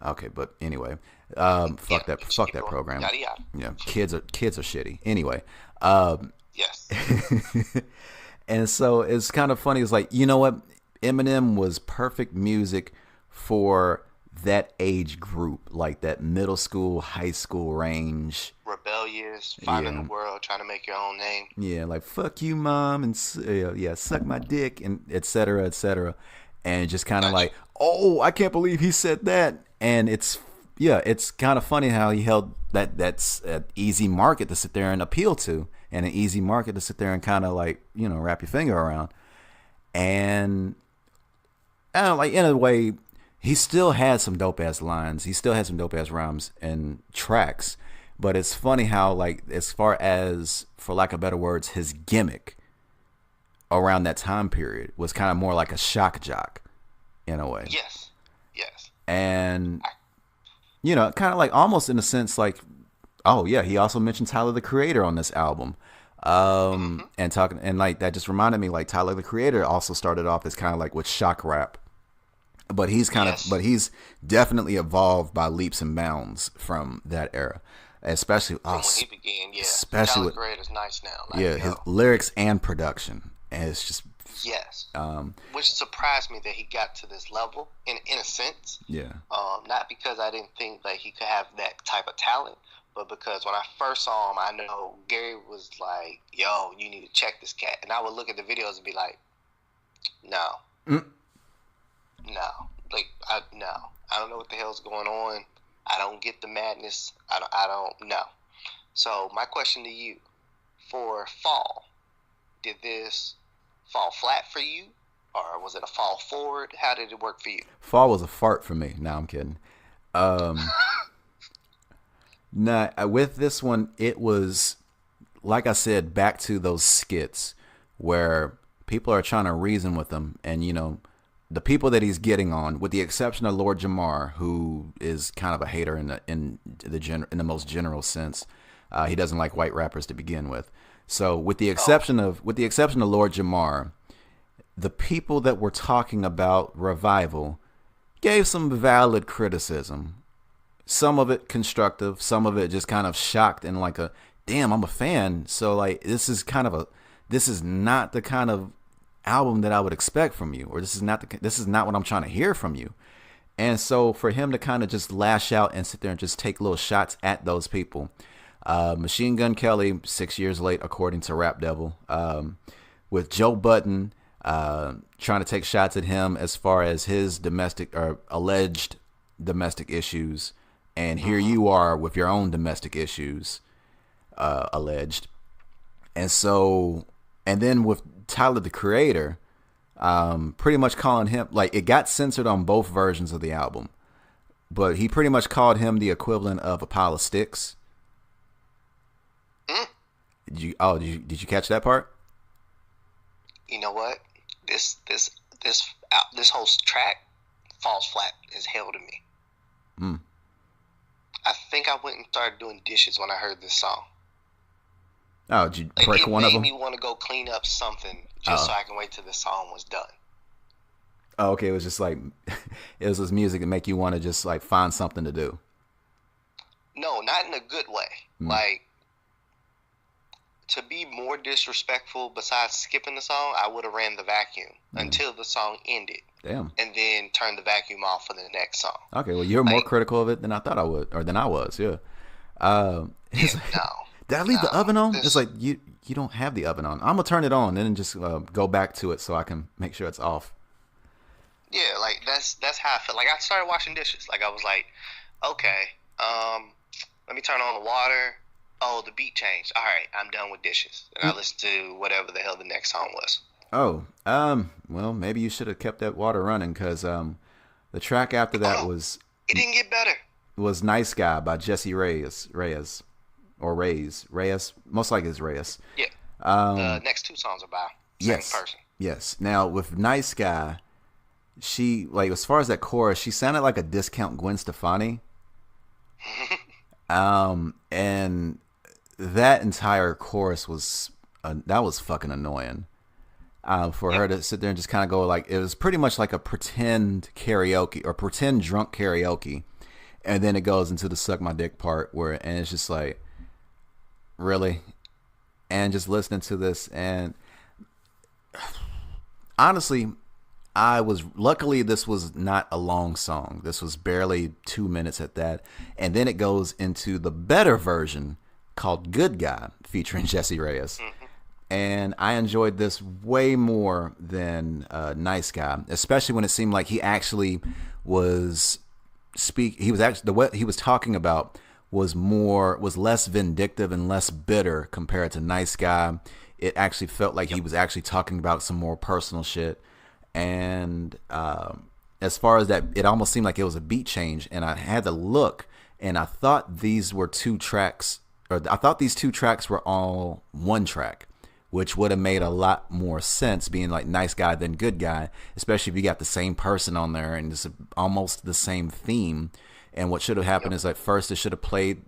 Okay, but anyway, fuck that program. Yada, yada. Yeah, kids are shitty. Anyway, yes. And so it's kind of funny. It's like, you know what? Eminem was perfect music for that age group, like that middle school, high school range. Rebellious, finding the world, trying to make your own name. Yeah, like fuck you, mom, and suck my dick, and et cetera, et cetera. And just kind of like, oh, I can't believe he said that. And it's kind of funny how he held that's an easy market to sit there and appeal to, and an easy market to sit there and kind of like, wrap your finger around. And I don't know, like, in a way, he still had some dope ass lines. He still had some dope ass rhymes and tracks. But it's funny how, like, as far as, for lack of better words, his gimmick around that time period was kind of more like a shock jock in a way. Yes. And, kind of like almost in a sense like, oh yeah, he also mentioned Tyler the Creator on this album. And like that just reminded me, like, Tyler the Creator also started off as kind of like with shock rap. But he's he's definitely evolved by leaps and bounds from that era. Especially when he began, especially Tyler the Creator's nice now. Like, his lyrics and production. And it's just which surprised me that he got to this level in a sense. Yeah. Not because I didn't think that he could have that type of talent, but because when I first saw him, I know Gary was like, "Yo, you need to check this cat," and I would look at the videos and be like, "No, no, like I don't know what the hell's going on. I don't get the madness. I don't know." So my question to you, for Fall, did this fall flat for you, or was it a fall forward? How did it work for you? Fall was a fart for me. No, I'm kidding. Nah, with this one, it was, like I said, back to those skits where people are trying to reason with him, and the people that he's getting on, with the exception of Lord Jamar, who is kind of a hater in the most general sense. He doesn't like white rappers to begin with. So with the exception of Lord Jamar, the people that were talking about Revival gave some valid criticism. Some of it constructive, some of it just kind of shocked and like a, damn, I'm a fan. So like this is not the kind of album that I would expect from you, or this is not what I'm trying to hear from you. And so for him to kind of just lash out and sit there and just take little shots at those people. Machine Gun Kelly, 6 years late, according to Rap Devil, with Joe Budden trying to take shots at him as far as his domestic or alleged domestic issues. And here you are with your own domestic issues, alleged. And so, and then with Tyler the Creator, pretty much calling him, like, it got censored on both versions of the album, but he pretty much called him the equivalent of a pile of sticks. Did you catch that part? You know what? This whole track falls flat as hell to me. I think I went and started doing dishes when I heard this song. Oh, did you break one of them? It made me want to go clean up something just so I can wait till the song was done. Oh, okay. It was just like, it was this music that make you want to just like find something to do. No, not in a good way. Like, to be more disrespectful, besides skipping the song, I would have ran the vacuum until the song ended. Damn. And then turned the vacuum off for the next song. Okay, well, you're more critical of it than I thought I would, or than I was, yeah. No. Did I leave the oven on? It's like, you don't have the oven on. I'm going to turn it on and then just go back to it so I can make sure it's off. Yeah, like, that's how I felt. Like, I started washing dishes. Like, I was like, okay, let me turn on the water. Oh, the beat changed. All right, I'm done with dishes. And I listened to whatever the hell the next song was. Oh, well, maybe you should have kept that water running, because the track after that was... It didn't get better. Was Nice Guy by Jesse Reyes. Reyes. Most likely it's Reyes. Yeah. The next two songs are by same person. Yes. Now, with Nice Guy, she, like, as far as that chorus, she sounded like a discount Gwen Stefani. And that entire chorus was fucking annoying. For her to sit there and just kind of go like, it was pretty much like a pretend karaoke or pretend drunk karaoke, and then it goes into the suck my dick part and it's just like, really? And just listening to this, and honestly, luckily this was not a long song. This was barely 2 minutes at that. And then it goes into the better version called Good Guy featuring Jesse Reyes. And I enjoyed this way more than Nice Guy, especially when it seemed like he actually was what he was talking about was less vindictive and less bitter compared to Nice Guy. It actually felt like he was actually talking about some more personal shit. And as far as that, it almost seemed like it was a beat change. And I had to look, and I thought these were two tracks, or I thought these two tracks were all one track, which would have made a lot more sense, being like Nice Guy than Good Guy, especially if you got the same person on there and it's almost the same theme. And what should have happened is, at first it should have played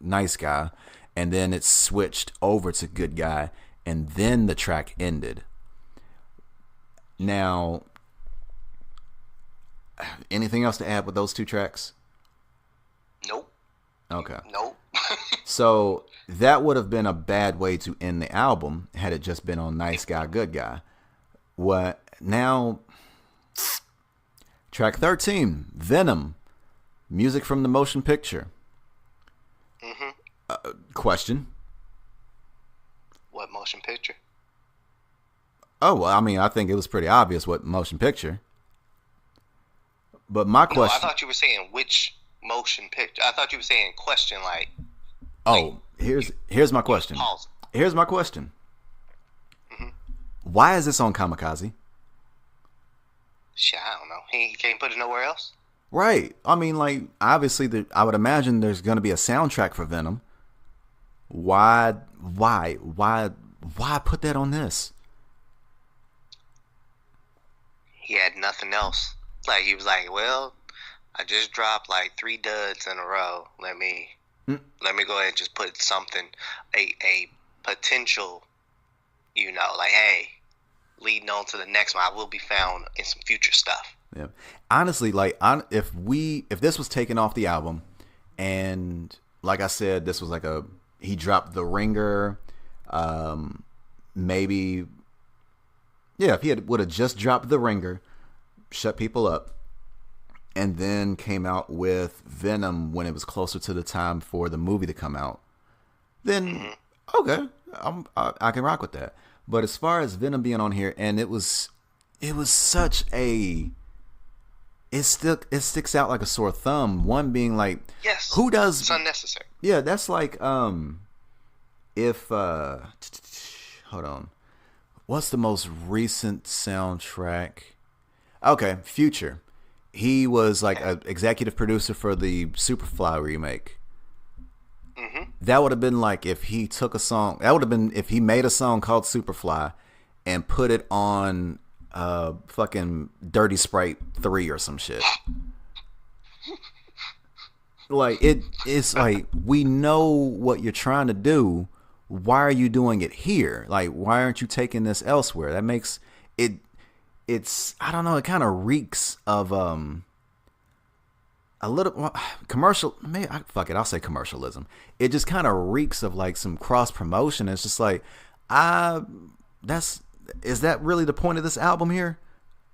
Nice Guy, and then it switched over to Good Guy, and then the track ended. Now, anything else to add with those two tracks? Nope. Okay. Nope. So that would have been a bad way to end the album had it just been on Nice Guy, Good Guy. What now? Track 13, Venom, music from the motion picture. Question. What motion picture? Oh, well, I mean, I think it was pretty obvious what motion picture. But my question... No, I thought you were saying which motion picture. I thought you were saying question like... Oh, here's my question. Pause. Here's my question. Why is this on Kamikaze? Shit, I don't know. He can't put it nowhere else? Right. I mean, like, obviously, I would imagine there's going to be a soundtrack for Venom. Why put that on this? He had nothing else. Like, he was like, well, I just dropped like 3 duds in a row. Let me go ahead and just put something, a potential, like, hey, leading on to the next one, I will be found in some future stuff. Yeah. Honestly, like, if this was taken off the album, and like I said, this was like he dropped The Ringer, maybe, yeah, if he would have just dropped The Ringer, shut people up, and then came out with Venom when it was closer to the time for the movie to come out, then okay, I can rock with that. But as far as Venom being on here, and it was such a... It sticks out like a sore thumb. One being like, yes, who does... It's unnecessary. Yeah, that's like, if... hold on. What's the most recent soundtrack? Okay, Future. He was like an executive producer for the Superfly remake. That would have been like if he took a song. That would have been if he made a song called Superfly and put it on fucking Dirty Sprite 3 or some shit. Like, it's like, we know what you're trying to do. Why are you doing it here? Like, why aren't you taking this elsewhere? That makes it's I don't know, it kind of reeks of a little commercial. Maybe fuck it, I'll say commercialism. It just kind of reeks of like some cross promotion. It's just like, is that really the point of this album here?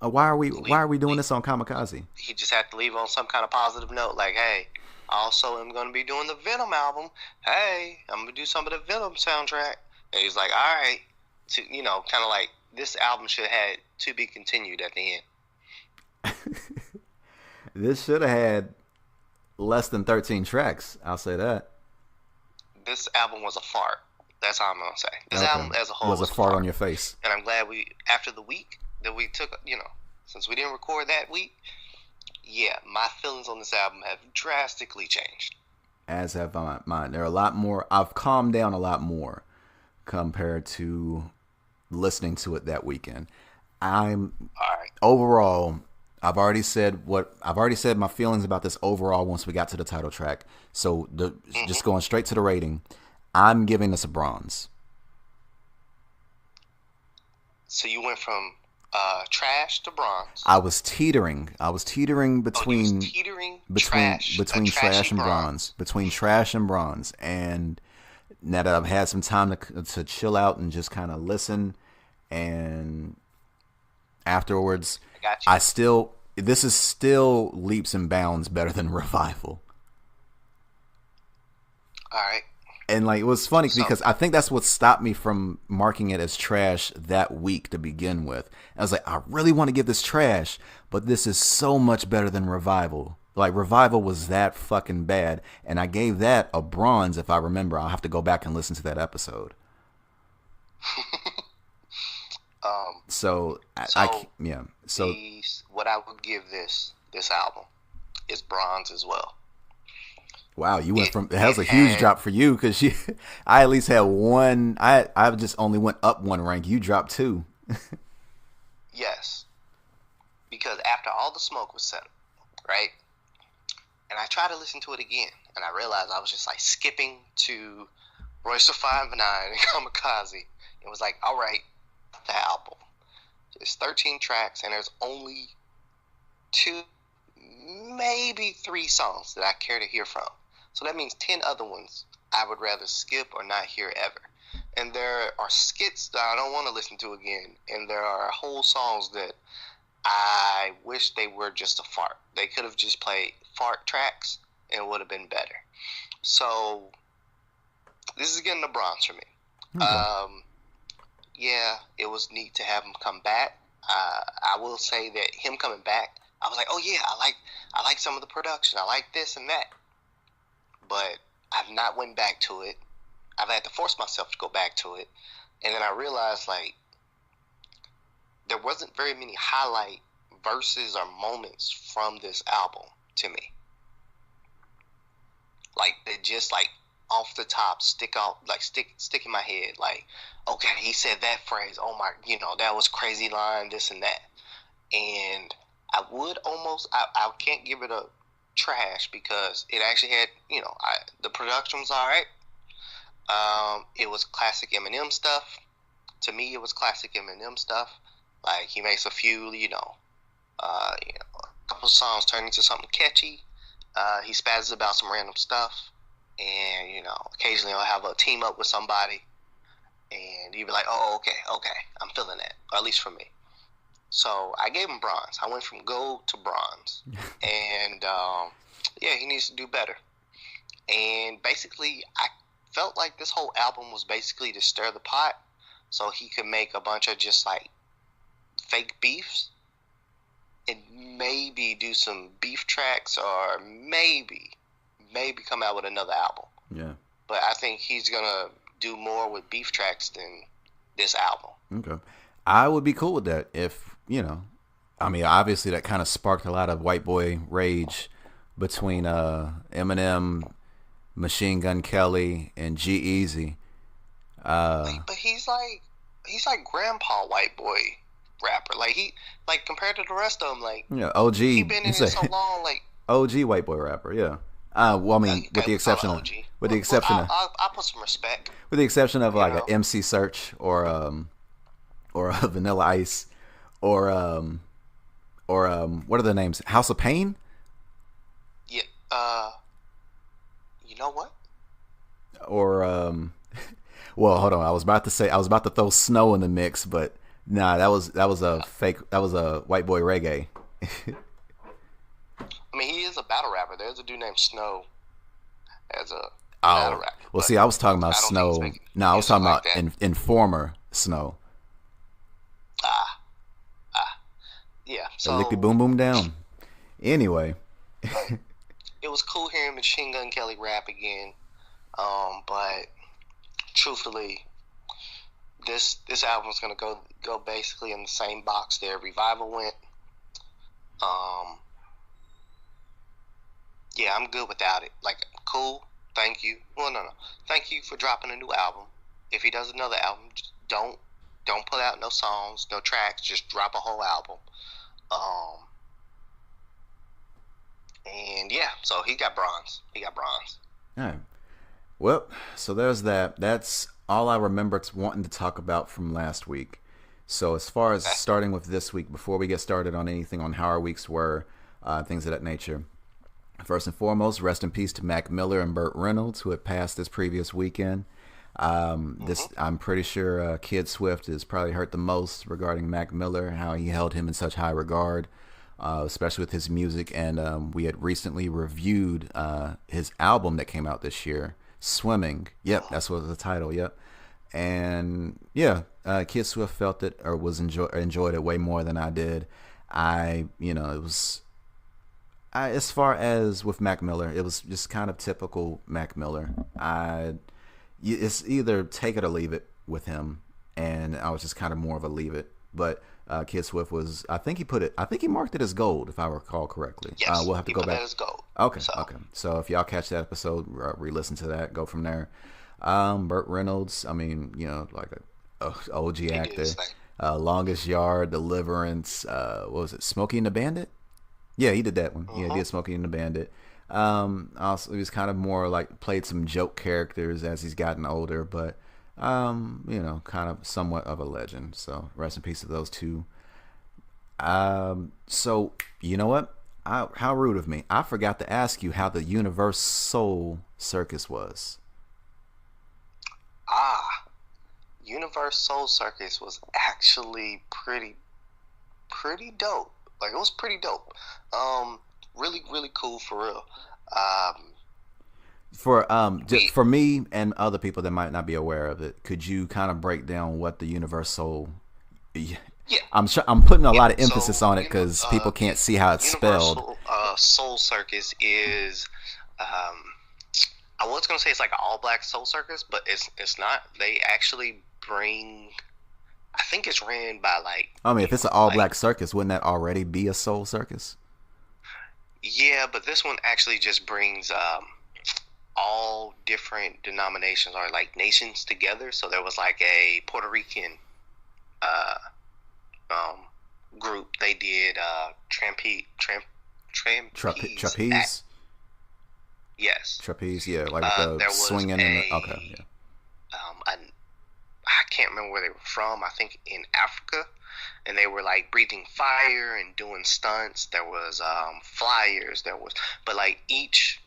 Why are we doing this on Kamikaze? He just had to leave on some kind of positive note, like, hey, also I'm going to be doing the Venom album. Hey, I'm going to do some of the Venom soundtrack. And he's like, all right, kind of like this album should have had to be continued at the end. This should have had less than 13 tracks. I'll say that. This album was a fart. That's all I'm going to say. This album as a whole was a fart on your face. And I'm glad after the week that we took, since we didn't record that week, yeah, my feelings on this album have drastically changed. As have mine. They're a lot more, I've calmed down a lot more compared to listening to it that weekend. Overall, I've already said my feelings about this overall once we got to the title track. So just going straight to the rating, I'm giving this a bronze. So you went from trash to bronze. I was teetering between trash and bronze. Between trash and bronze. And now that I've had some time to chill out and just kind of listen, and afterwards, I got you. This is still leaps and bounds better than Revival. All right. And like it was funny because I think that's what stopped me from marking it as trash that week to begin with. I was like, I really want to give this trash, but this is so much better than Revival. Like Revival was that fucking bad, and I gave that a bronze if I remember. I'll have to go back and listen to that episode. So what I would give this album is bronze as well. Wow, you went that was a huge drop for you because I at least had one. I just only went up one rank. You dropped 2. Yes, because after all the smoke was settled, right, and I tried to listen to it again, and I realized I was just like skipping to Royce da 5'9" and Kamikaze. It was like, all right, the album. There's 13 tracks, and there's only 2, maybe 3 songs that I care to hear from. So that means 10 other ones I would rather skip or not hear ever. And there are skits that I don't want to listen to again. And there are whole songs that I wish they were just a fart. They could have just played fart tracks and it would have been better. So this is getting a bronze for me. Okay. Yeah, it was neat to have him come back. I will say that him coming back, I was like, oh yeah, I like some of the production. I like this and that. But I've not went back to it. I've had to force myself to go back to it. And then I realized, like, there wasn't very many highlight verses or moments from this album to me. Like, they just, like, off the top stick in my head. Like, okay, he said that phrase. Oh, my, that was crazy line, this and that. And I would almost, I can't give it a trash because it actually had, the production was all right. It was classic Eminem stuff. To me, it was classic Eminem stuff. Like, he makes a few, a couple songs turn into something catchy. He spazzes about some random stuff. And, occasionally I'll have a team up with somebody. And you'd be like, oh, okay, I'm feeling that. Or at least for me. So I gave him bronze. I went from gold to bronze. And, yeah, he needs to do better. And basically, I felt like this whole album was basically to stir the pot so he could make a bunch of just, like, fake beefs and maybe do some beef tracks or maybe come out with another album. Yeah. But I think he's going to do more with beef tracks than this album. Okay. I would be cool with that if, obviously that kind of sparked a lot of white boy rage between Eminem, Machine Gun Kelly, and G-Eazy. But he's like grandpa white boy rapper. Like compared to the rest of them, like OG. He been in it so long, like OG white boy rapper. Yeah. With the exception of I'll put some respect. With the exception of like a MC Search or a Vanilla Ice or what are the names? House of Pain? Yeah. You know what? Or well, hold on. I was about to throw Snow in the mix, but nah, that was a fake. That was a white boy reggae. I mean, he is a battle rapper. There's a dude named Snow as a battle rapper. Well, see, I was talking about Snow. No, I was talking about Informer Snow. Yeah. So licky boom boom down. Anyway, it was cool hearing Machine Gun Kelly rap again. But truthfully, this album's gonna go basically in the same box that Revival went. Yeah, I'm good without it. Like, cool, thank you. Well, no. Thank you for dropping a new album. If he does another album, just don't put out no songs, no tracks, just drop a whole album. And yeah, so he got bronze. All right. Well, so there's that. That's all I remember wanting to talk about from last week. So as far as starting with this week, before we get started on anything on how our weeks were, things of that nature, first and foremost, rest in peace to Mac Miller and Burt Reynolds, who had passed this previous weekend. This I'm pretty sure Kid Swift is probably hurt the most regarding Mac Miller, how he held him in such high regard, especially with his music. And we had recently reviewed his album that came out this year, Swimming. Yep, that's what the title. Yep. And yeah, Kid Swift felt it or enjoyed it way more than I did. It was. As far as with Mac Miller, it was just kind of typical Mac Miller. It's either take it or leave it with him, and I was just kind of more of a leave it. But Kid Swift was, I think he marked it as gold, if I recall correctly. Yes, we'll have to go back. That as gold. Okay. So if y'all catch that episode, re-listen to that, go from there. Burt Reynolds, I mean, like a OG actor. Longest Yard, Deliverance, what was it, Smokey and the Bandit? Yeah, he did that one. Yeah, he did Smokey and the Bandit. Also, he was kind of more like played some joke characters as he's gotten older, but kind of somewhat of a legend. So rest in peace to those two. So you know what? How rude of me! I forgot to ask you how the Universe Soul Circus was. Universe Soul Circus was actually pretty dope. Like, it was pretty dope. Really, really cool for real. For me and other people that might not be aware of it, could you kind of break down what the Universal? Yeah, I'm putting a lot of emphasis on it because people can't see how it's spelled. Soul Circus is. I was gonna say it's like an all-black soul circus, but it's not. They actually bring. I think it's ran by like. I mean, if it's an all-black circus, wouldn't that already be a soul circus? Yeah, but this one actually just brings all different denominations or like nations together. So there was like a Puerto Rican group. They did trapeze. Trapeze. Yes. Trapeze, yeah, like the swinging and the, okay, yeah. I can't remember where they were from. I think in Africa, and they were like breathing fire and doing stunts. There was flyers. But like each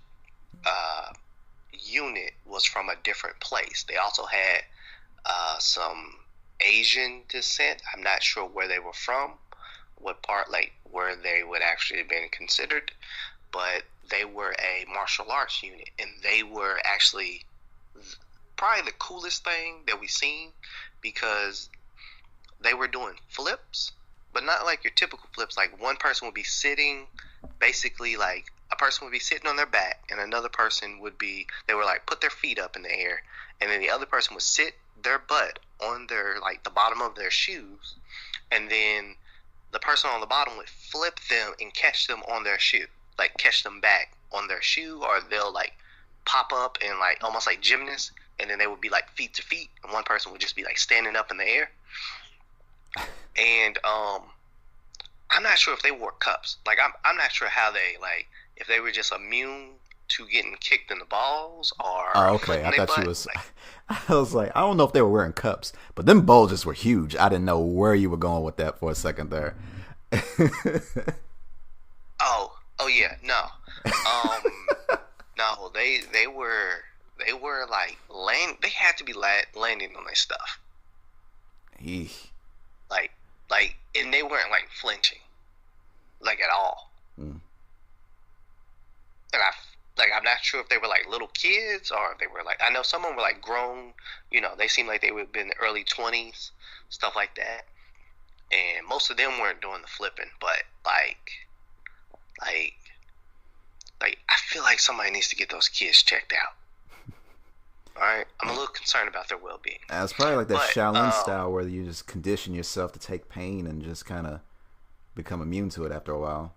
unit was from a different place. They also had some Asian descent. I'm not sure where they were from, what part, like where they would actually have been considered, but they were a martial arts unit, and they were actually probably the coolest thing that we've seen because they were doing flips, but not like your typical flips. Like one person would be sitting, basically like a person would be sitting on their back, and another person would be, they were like put their feet up in the air, and then the other person would sit their butt on their, like the bottom of their shoes, and then the person on the bottom would flip them and catch them on their shoe. Like catch them back on their shoe, or they'll like pop up and like almost like gymnasts, and then they would be like feet to feet, and one person would just be like standing up in the air. And I'm not sure if they wore cups. Like I'm not sure how they, like, if they were just immune to getting kicked in the balls or. Oh, okay. I thought you was. Like, I was like, I don't know if they were wearing cups, but them bulges were huge. I didn't know where you were going with that for a second there. Oh yeah, no. No, they were like they had to be landing on their stuff. Eesh. Like, and they weren't like flinching, like at all. And I'm not sure if they were like little kids or if they were like, I know some of them were like grown. They seemed like they would have been in the early 20s, stuff like that. And most of them weren't doing the flipping, but like I feel like somebody needs to get those kids checked out. All right, I'm a little concerned about their well-being. It's probably like that Shaolin style where you just condition yourself to take pain and just kind of become immune to it after a while.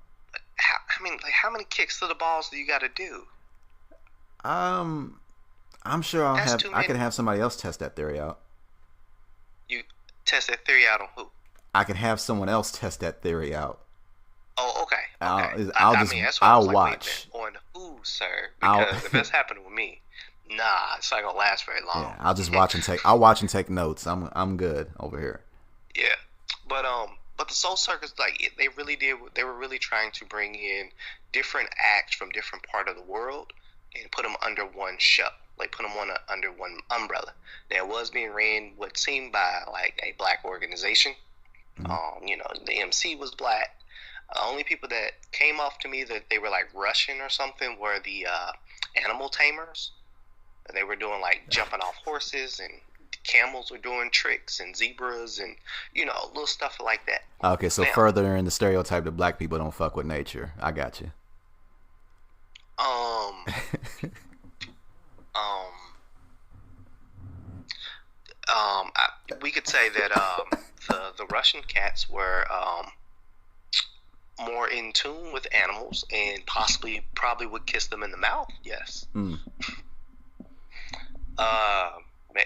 How many kicks to the balls do you got to do? I'm sure I could have somebody else test that theory out. You test that theory out on who? I could have someone else test that theory out. Oh, okay. I'll watch. On who, sir? Because if that's happening with me, nah, it's not gonna last very long. Yeah, I'll just watch and take. I'll watch and take notes. I'm good over here. Yeah, but the Soul Circus, like they really did. They were really trying to bring in different acts from different part of the world and put them under one show. like put them under one umbrella. Now, it was being ran what seemed by like a black organization. You know, the MC was black. The only people that came off to me that they were like Russian or something were the animal tamers. And they were doing like jumping off horses, and camels were doing tricks, and zebras, and you know, little stuff like that. Okay, so now, further in the stereotype that black people don't fuck with nature. I got you. We could say that the Russian cats were more in tune with animals, and probably would kiss them in the mouth. Yes.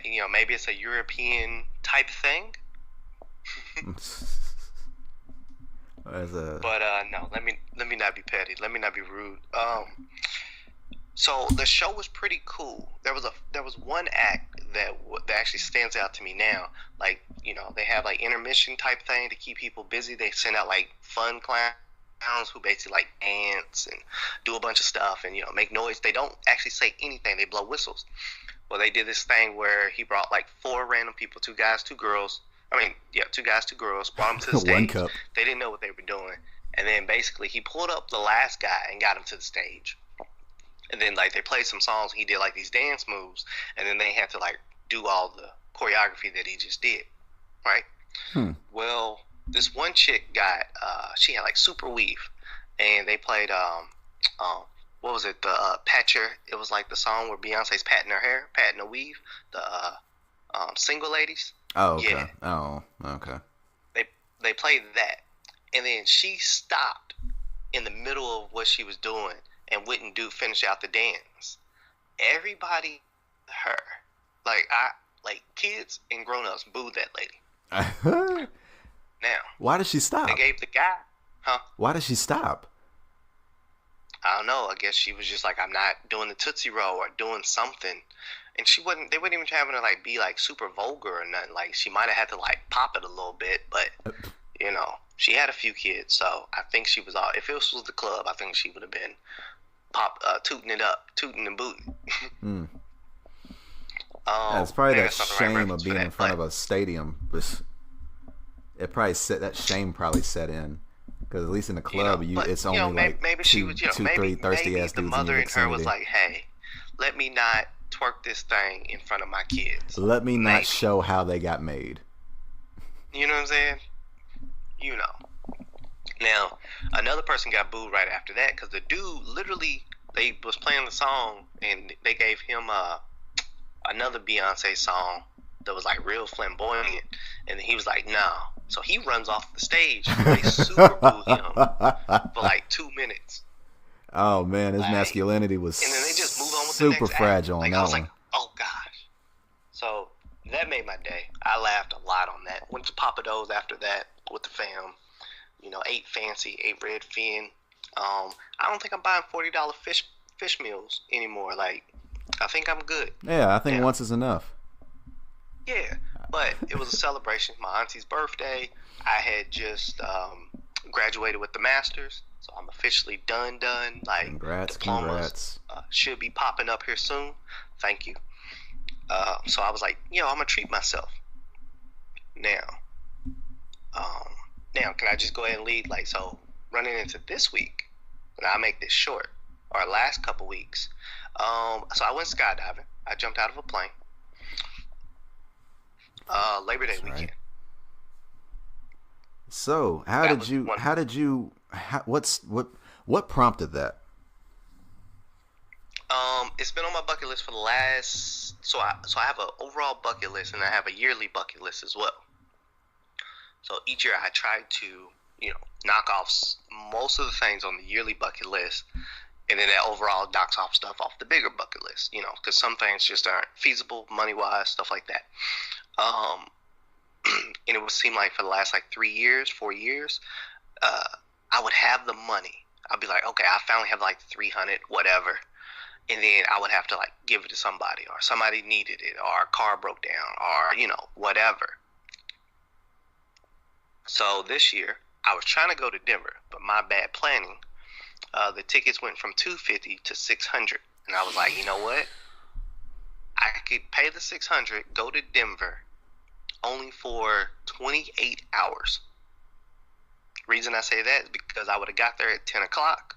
You know, maybe it's a European type thing. But no, let me not be petty. Let me not be rude. So the show was pretty cool. There was one act that actually stands out to me now. Like, you know, they have like intermission type thing to keep people busy. They send out like fun clowns who basically like dance and do a bunch of stuff and, you know, make noise. They don't actually say anything. They blow whistles. Well, they did this thing where he brought like 4 random people, 2 guys, 2 girls. 2 guys, 2 girls, brought them to the stage. One cup. They didn't know what they were doing. And then basically he pulled up the last guy and got him to the stage. And then like they played some songs. He did like these dance moves. And then they had to like do all the choreography that he just did. Right? Well, this one chick got, she had like super weave. And they played, what was it? The Patcher. It was like the song where Beyonce's patting her hair, patting her weave. The Single Ladies. Oh, okay. Yeah. Oh, okay. They played that, and then she stopped in the middle of what she was doing and wouldn't finish out the dance. Everybody, her, like kids and grown-ups booed that lady. Now, why did she stop? They gave the guy, Why did she stop? I don't know. I guess she was just like, I'm not doing the Tootsie Roll or doing something. And they wouldn't even having to like be like super vulgar or nothing. Like she might have had to like pop it a little bit, but you know, she had a few kids, so I think she was all. If it was the club, I think she would have been tooting it up, tooting and booting. It's probably that that's not the shame right of being in front of a stadium. It probably that shame probably set in. Because at least in the club, it's only like maybe two, three thirsty ass dudes. The mother in her was like, "Hey, let me not twerk this thing in front of my kids. Let me not show how they got made." You know what I'm saying? You know. Now, another person got booed right after that because the dude literally they was playing the song and they gave him another Beyonce song that was like real flamboyant, and he was like, "No." So he runs off the stage. They super booed him for like 2 minutes. Oh man, his masculinity was and then they just moved on with super the next fragile. Like, on that I was one. like, oh gosh. So that made my day. I laughed a lot on that. Went to Papa Do's after that with the fam. You know, ate red fin. I don't think I'm buying $40 fish meals anymore. Like, I think I'm good. Yeah, I think once is enough. Yeah, but it was a celebration. My auntie's birthday. I had just graduated with the masters, so I'm officially done. Like, congrats. Should be popping up here soon. Thank you. So I was like, I'm gonna treat myself. Now, can I just go ahead and lead? Like, so running into this week, and I'll make this short, or last couple weeks. So I went skydiving. I jumped out of a plane. Labor Day weekend. So what prompted that? It's been on my bucket list for the last. So I have an overall bucket list and I have a yearly bucket list as well. So each year I try to knock off most of the things on the yearly bucket list, and then that overall knocks off stuff off the bigger bucket list. Because some things just aren't feasible money wise, stuff like that. And it would seem like for the last 4 years, I would have the money. I'd be like, okay, I finally have 300, whatever. And then I would have to give it to somebody, or somebody needed it, or a car broke down, or, whatever. So this year I was trying to go to Denver, but my bad planning, the tickets went from $250 to $600. And I was like, you know what? I could pay the $600, go to Denver, only for 28 hours. Reason I say that is because I would have got there at 10 o'clock.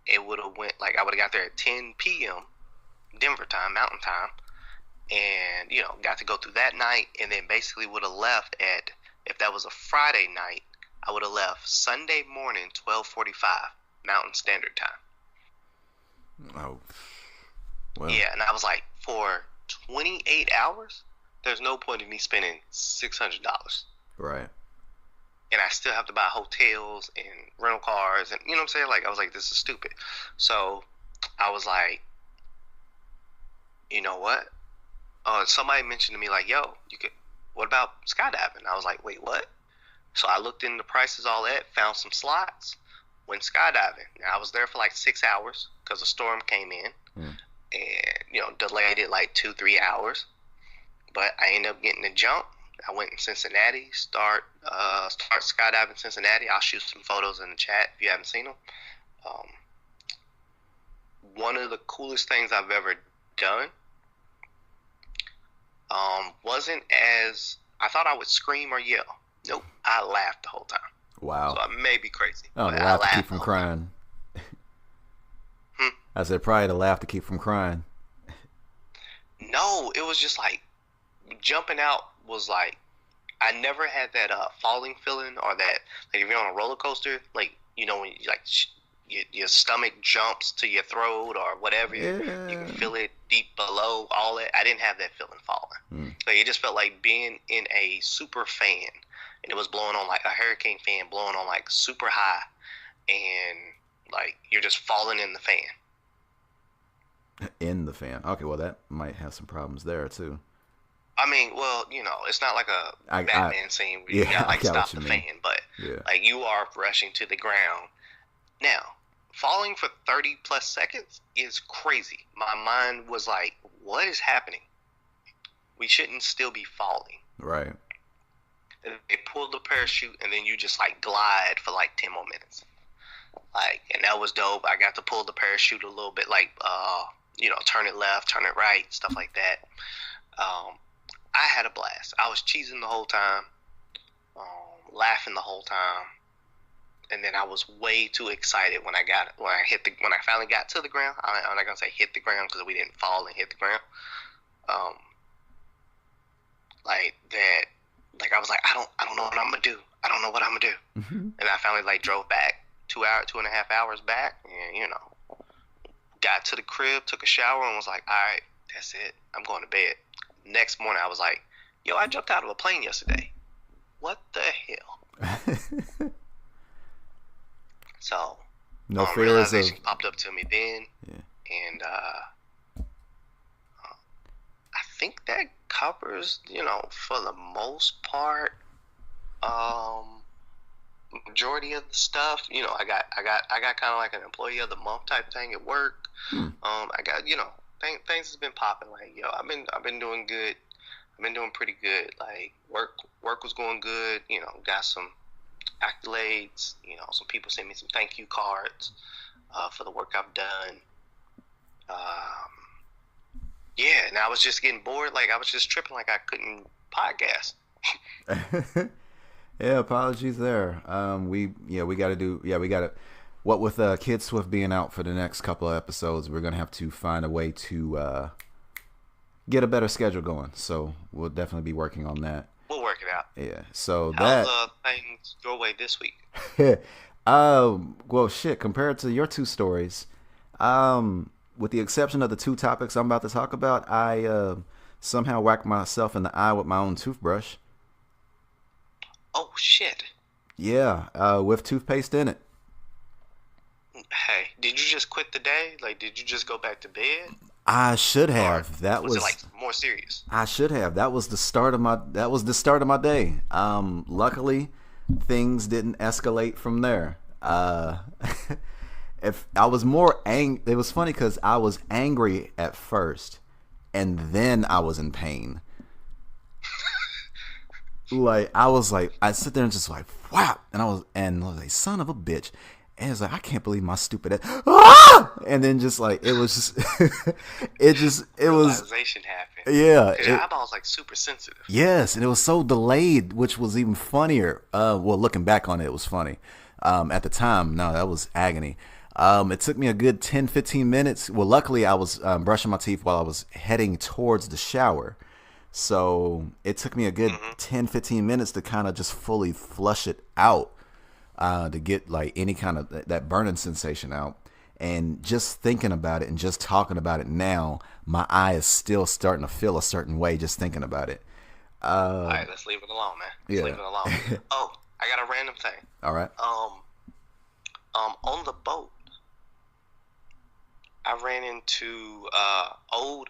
It would have went, like, I would have got there at 10 p.m. Denver time, Mountain time, and, you know, got to go through that night, and then basically would have left at, if that was a Friday night, I would have left Sunday morning, 12:45 Mountain Standard Time. Oh, well. Yeah, and I was like, for 28 hours, there's no point in me spending $600. Right. And I still have to buy hotels and rental cars, and you know what I'm saying? Like, I was like, this is stupid. So I was like, you know what? Somebody mentioned to me, like, yo, what about skydiving? I was like, wait, what? So I looked into prices, all that, found some slots, went skydiving. Now, I was there for like 6 hours because a storm came in and, you know, delayed it like 2-3 hours. But I ended up getting the jump. I went in Cincinnati, start skydiving in Cincinnati. I'll shoot some photos in the chat if you haven't seen them. One of the coolest things I've ever done. Wasn't as I thought I would scream or yell. Nope, I laughed the whole time. Wow. So I may be crazy. Oh, but the I laugh to laughed keep from crying. I said probably the laugh to keep from crying. No, it was just like jumping out was like I never had that falling feeling, or that, like, if you're on a roller coaster, like, you know, when you, like, your stomach jumps to your throat or whatever, you can feel it deep below, all that. I didn't have that feeling falling. Like, it just felt like being in a super fan, and it was blowing on like a hurricane fan, blowing on like super high, and like you're just falling in the fan. In the fan. Okay, well, that might have some problems there too. I mean, well, you know, it's not like a Batman scene where you gotta like stop the fan, but like you are rushing to the ground. Now, falling for 30 plus seconds is crazy. My mind was like, what is happening? We shouldn't still be falling. Right. And they pulled the parachute, and then you just like glide for like 10 more minutes. Like, and that was dope. I got to pull the parachute a little bit, like, you know, turn it left, turn it right, stuff like that. I had a blast. I was cheesing the whole time, laughing the whole time, and then I was way too excited when I finally got to the ground. I'm not gonna say hit the ground because we didn't fall and hit the ground. Like that. Like, I was like, I don't know what I'm gonna do. I don't know what I'm gonna do. And I finally like drove back 2.5 hours back, and, you know, got to the crib, took a shower, and was like, all right, that's it. I'm going to bed. Next morning, I was like, yo, I jumped out of a plane yesterday. What the hell? So, no fears realization of popped up to me then, and I think that covers, you know, for the most part, majority of the stuff. You know, I got kind of like an employee of the month type thing at work. I got, you know, things has been popping. Like, yo, I've been doing good. I've been doing pretty good. Like, work was going good. You know, got some accolades. You know, some people sent me some thank you cards for the work I've done. Yeah, and I was just getting bored. Like, I was just tripping. Like, I couldn't podcast. Yeah, apologies there. We got to. What with Kid Swift being out for the next couple of episodes, we're gonna have to find a way to get a better schedule going. So we'll definitely be working on that. We'll work it out. Yeah. So how's things your way this week? Well, shit. Compared to your two stories, with the exception of the two topics I'm about to talk about, I somehow whacked myself in the eye with my own toothbrush. Oh shit! Yeah, with toothpaste in it. Hey, did you just quit the day? Like, did you just go back to bed? I should have. That was it like more serious? I should have. That was the start of my day. Luckily, things didn't escalate from there. If I was more it was funny because I was angry at first, and then I was in pain. Like, I sit there and just like, wow, and I was like, son of a bitch. And it's like, I can't believe my stupid ass. Ah! And then just like, it was just, it was. Realization happened. Yeah. Because your eyeball's like super sensitive. Yes. And it was so delayed, which was even funnier. Well, looking back on it, it was funny. At the time, no, that was agony. It took me a good 10, 15 minutes. Well, luckily I was brushing my teeth while I was heading towards the shower. So it took me a good 10, 15 minutes to kind of just fully flush it out. To get like any kind of that burning sensation out. And just thinking about it and just talking about it now, my eye is still starting to feel a certain way just thinking about it. All right, let's leave it alone, man. Let's leave it alone. Oh, I got a random thing. All right. On the boat, I ran into old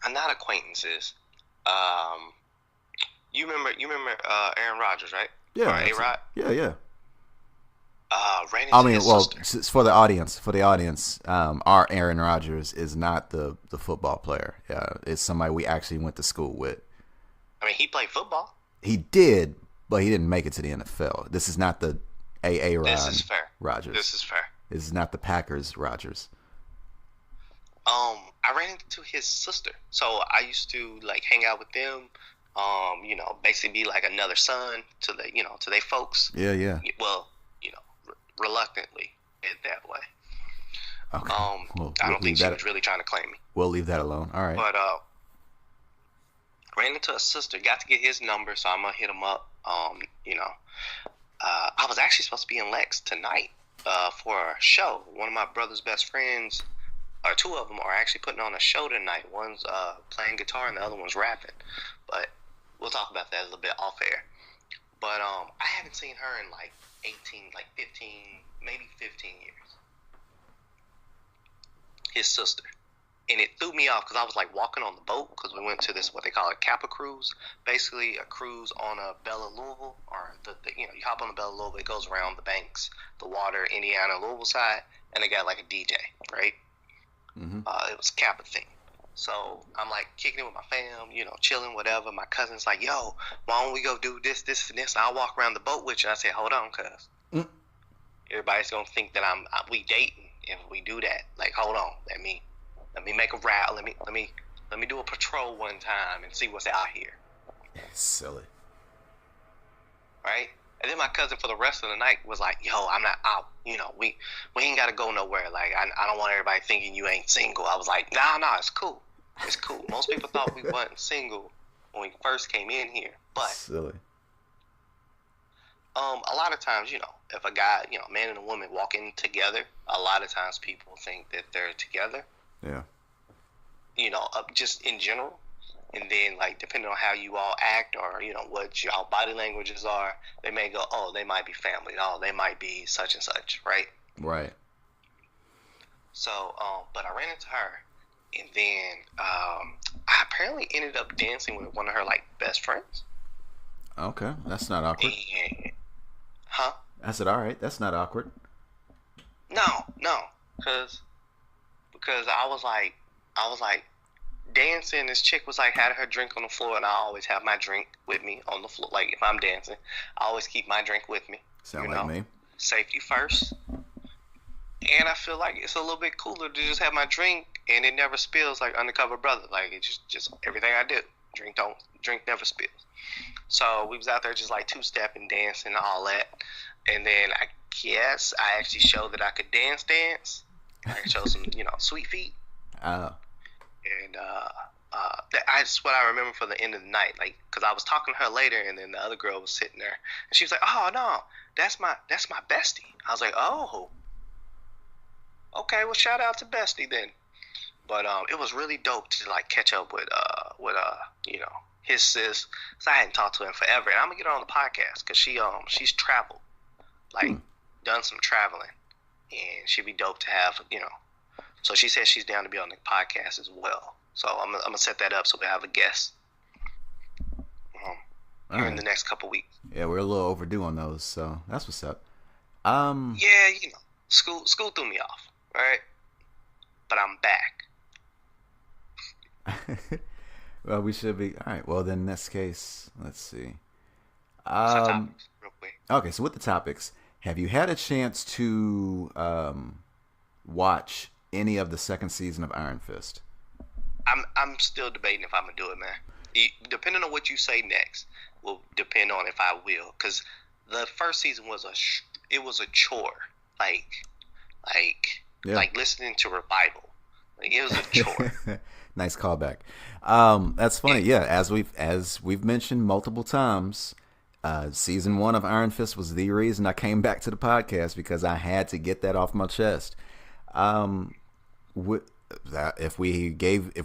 not acquaintances. You remember Aaron Rodgers, right? Yeah. Or A-Rod? Yeah. Ran into his sister. For the audience, our Aaron Rodgers is not the football player. It's somebody we actually went to school with. I mean, he played football. He did, but he didn't make it to the NFL. This is not the A-Rod. This is fair. Rodgers. This is fair. This is not the Packers Rodgers. I ran into his sister, so I used to like hang out with them. Basically be like another son to their folks. Yeah. Well, reluctantly did that way. Okay. I don't think she was really trying to claim me. We'll leave that alone. All right. But ran into a sister, got to get his number, so I'm gonna hit him up. I was actually supposed to be in Lex tonight for a show. One of my brother's best friends, or two of them, are actually putting on a show tonight. One's playing guitar and the other one's rapping. But we'll talk about that a little bit off air. But I haven't seen her in like 15, maybe 15 years. His sister. And it threw me off because I was like walking on the boat because we went to this, what they call a Kappa cruise. Basically a cruise on a Bella Louisville, or you hop on the Bella Louisville, it goes around the banks, the water, Indiana, Louisville side, and they got like a DJ, right? Mm-hmm. It was a Kappa thing. So I'm like kicking it with my fam, chilling, whatever. My cousin's like, yo, why don't we go do this, this, and this? And I'll walk around the boat with you. And I say, hold on, cuz. Everybody's going to think that we dating if we do that. Like, hold on. Let me make a route. Let me do a patrol one time and see what's out here. Silly. Right? And then my cousin for the rest of the night was like, yo, I'm not out. We ain't got to go nowhere. Like, I don't want everybody thinking you ain't single. I was like, nah, it's cool. It's cool. Most people thought we wasn't single when we first came in here. But silly. A lot of times, if a guy, a man and a woman walk in together, a lot of times people think that they're together. Yeah. Just in general. And then, like, depending on how you all act or, what your body languages are, they may go, oh, they might be family. Oh, they might be such and such, right? Right. So, but I ran into her. And then I apparently ended up dancing with one of her, like, best friends. Okay. That's not awkward. And, huh? I said, all right. That's not awkward. No. Because I was like, dancing. This chick was like, had her drink on the floor, and I always have my drink with me on the floor. Like, if I'm dancing, I always keep my drink with me. Sound like me. Safety first. And I feel like it's a little bit cooler to just have my drink and it never spills like Undercover Brother. Like, it's just everything I do. Drink never spills. So we was out there just like two-stepping, dancing, all that. And then I guess I actually showed that I could dance. I could show some, sweet feet. Oh. And that's what I remember for the end of the night. Like, because I was talking to her later, and then the other girl was sitting there, and she was like, "Oh no, that's my bestie." I was like, "Oh, okay. Well, shout out to bestie then." But it was really dope to like catch up with his sis. So I hadn't talked to him forever, and I'm gonna get her on the podcast because she's traveled, like done some traveling, and she'd be dope to have, So she said she's down to be on the podcast as well. So I'm gonna set that up so we have a guest here in the next couple weeks. Yeah, we're a little overdue on those, so that's what's up. Yeah, school threw me off, right? But I'm back. Well, we should be all right. Well, then in this case, let's see. Topics, real quick. Okay, so with the topics, have you had a chance to watch any of the second season of Iron Fist? I'm still debating if I'm gonna do it, man. Depending on what you say next will depend on if I will. Because the first season was a chore, like listening to Revival. Like, it was a chore. Nice callback. That's funny. Yeah, as we've mentioned multiple times, season 1 of Iron Fist was the reason I came back to the podcast, because I had to get that off my chest. If we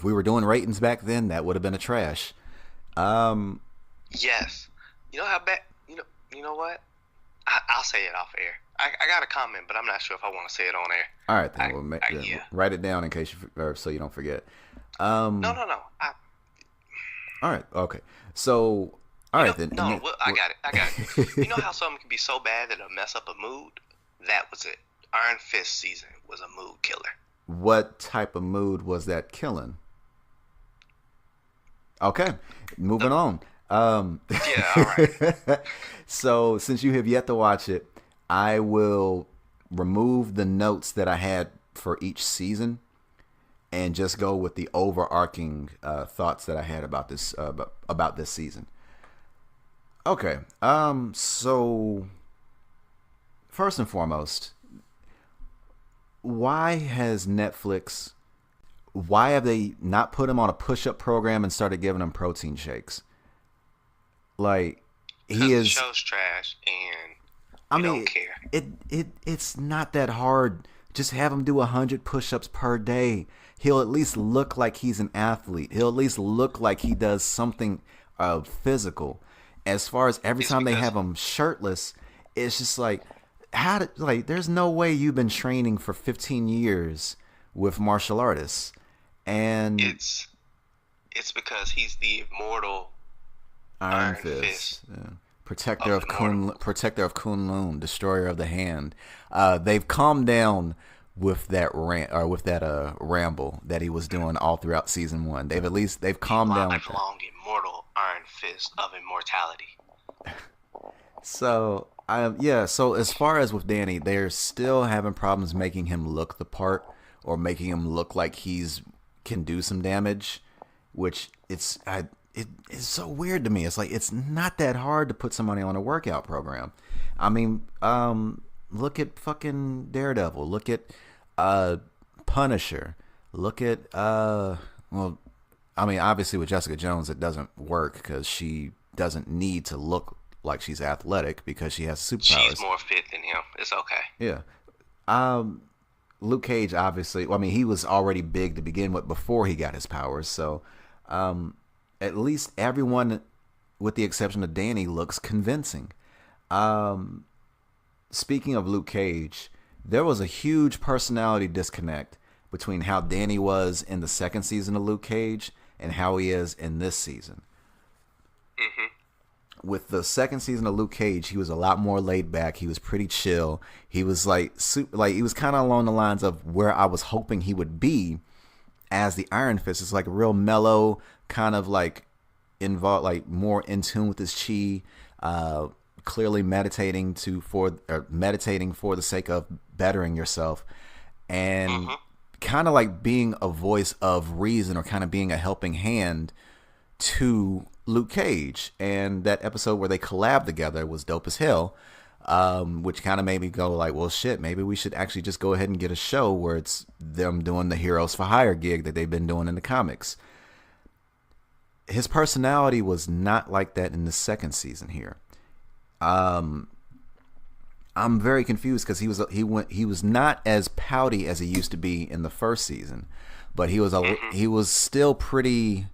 were doing ratings back then, that would have been a trash. Yes. You know how bad. You know what? I'll say it off air. I got a comment, but I'm not sure if I want to say it on air. All right, then write it down in case so you don't forget. No. All right. Okay. So, all right then. No, I got it. You know how something can be so bad that it'll mess up a mood? That was it. Iron Fist season was a mood killer. What type of mood was that killing? Okay, moving on. Yeah, all right. So, since you have yet to watch it, I will remove the notes that I had for each season and just go with the overarching thoughts that I had about this season. Okay. So first and foremost, why have they not put him on a push-up program and started giving him protein shakes? Like, the show's trash, and don't care. It's not that hard. Just have him do 100 push-ups per day. He'll at least look like he's an athlete. He'll at least look like he does something physical. As far as every time they have him shirtless, it's just like, there's no way you've been training for 15 years with martial artists. And it's because he's the immortal Iron Fist. Yeah. Protector of Kunlun, destroyer of the hand. They've calmed down with that ramble that he was doing all throughout season 1. They've calmed down. Lifelong immortal Iron Fist of immortality. So So as far as with Danny, they're still having problems making him look the part or making him look like can do some damage, which it's so weird to me. It's like, it's not that hard to put somebody on a workout program. I mean, look at fucking Daredevil. Look at Punisher. Look at obviously with Jessica Jones it doesn't work because she doesn't need to look like she's athletic because she has superpowers. She's more fit than him. It's okay. Yeah. Luke Cage, obviously, he was already big to begin with before he got his powers. So, at least everyone, with the exception of Danny, looks convincing. Speaking of Luke Cage, there was a huge personality disconnect between how Danny was in the second season of Luke Cage and how he is in this season. Mm-hmm. With the second season of Luke Cage, he was a lot more laid back. He was pretty chill. He was he was kind of along the lines of where I was hoping he would be as the Iron Fist. It's like real mellow, kind of involved, more in tune with his chi, clearly meditating for the sake of bettering yourself, and kind of being a voice of reason or kind of being a helping hand to Luke Cage. And that episode where they collabed together was dope as hell, which kind of made me go well, shit, maybe we should actually just go ahead and get a show where it's them doing the Heroes for Hire gig that they've been doing in the comics. His personality was not like that in the second season here. I'm very confused because he was not as pouty as he used to be in the first season, but he was still pretty.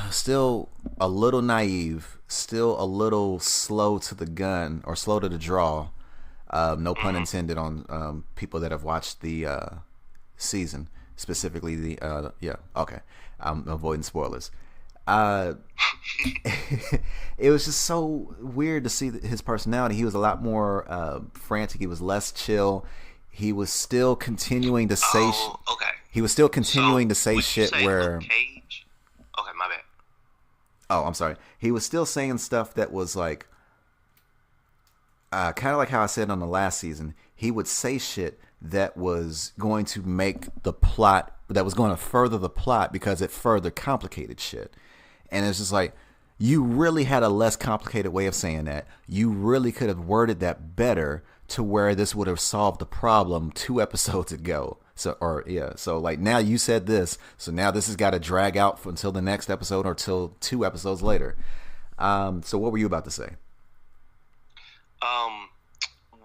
Still a little naive, still a little slow to the gun or slow to the draw. No pun intended on people that have watched the season, specifically I'm avoiding spoilers. It was just so weird to see his personality. He was a lot more frantic. He was less chill. He was still continuing to say. He was still continuing to say shit where. Okay, my bad. Oh, I'm sorry. He was still saying stuff that was kind of like how I said on the last season, he would say shit that was going to make the plot, that was going to further the plot because it further complicated shit. And it's just like, you really had a less complicated way of saying that. You really could have worded that better to where this would have solved the problem 2 episodes ago. So like now you said this, so now this has got to drag out until the next episode or till 2 episodes later. So what were you about to say?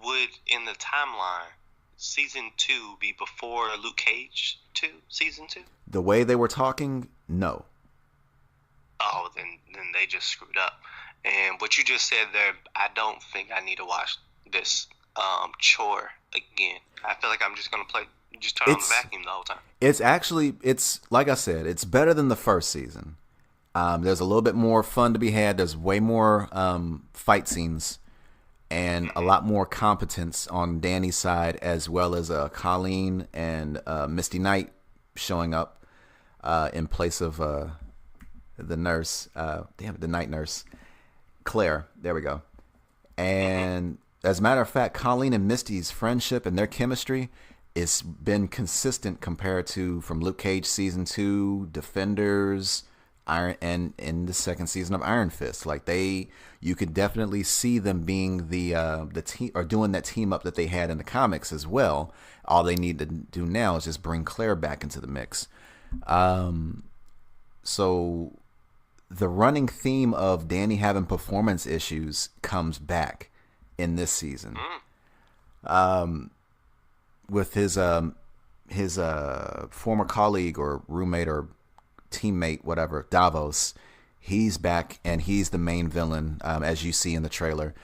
Would in the timeline season 2 be before Luke Cage 2 season 2? The way they were talking, no. Oh, then they just screwed up. And what you just said there, I don't think I need to watch this chore again. I feel like I'm just gonna just turn on the vacuum the whole time. It's like I said, it's better than the first season. There's a little bit more fun to be had. There's way more fight scenes and a lot more competence on Danny's side, as well as Colleen and Misty Knight showing up in place of the nurse. The night nurse, Claire. There we go. And as a matter of fact, Colleen and Misty's friendship and their chemistry it's been consistent compared to from Luke Cage season 2, Defenders, and in the second season of Iron Fist. Like you could definitely see them being the team or doing that team up that they had in the comics as well. All they need to do now is just bring Claire back into the mix. So the running theme of Danny having performance issues comes back in this season. With his former colleague or roommate or teammate, whatever, Davos, he's back and he's the main villain, as you see in the trailer.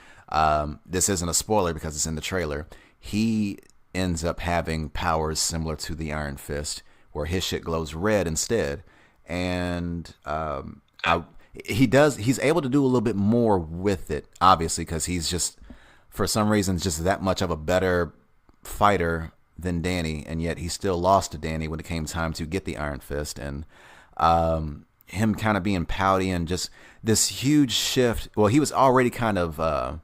This isn't a spoiler because it's in the trailer. He ends up having powers similar to the Iron Fist, where his shit glows red instead. And he's able to do a little bit more with it, obviously, because he's just, for some reason, just that much of a better fighter than Danny, and yet he still lost to Danny when it came time to get the Iron Fist. And him kind of being pouty and just this huge shift. Well, he was already kind of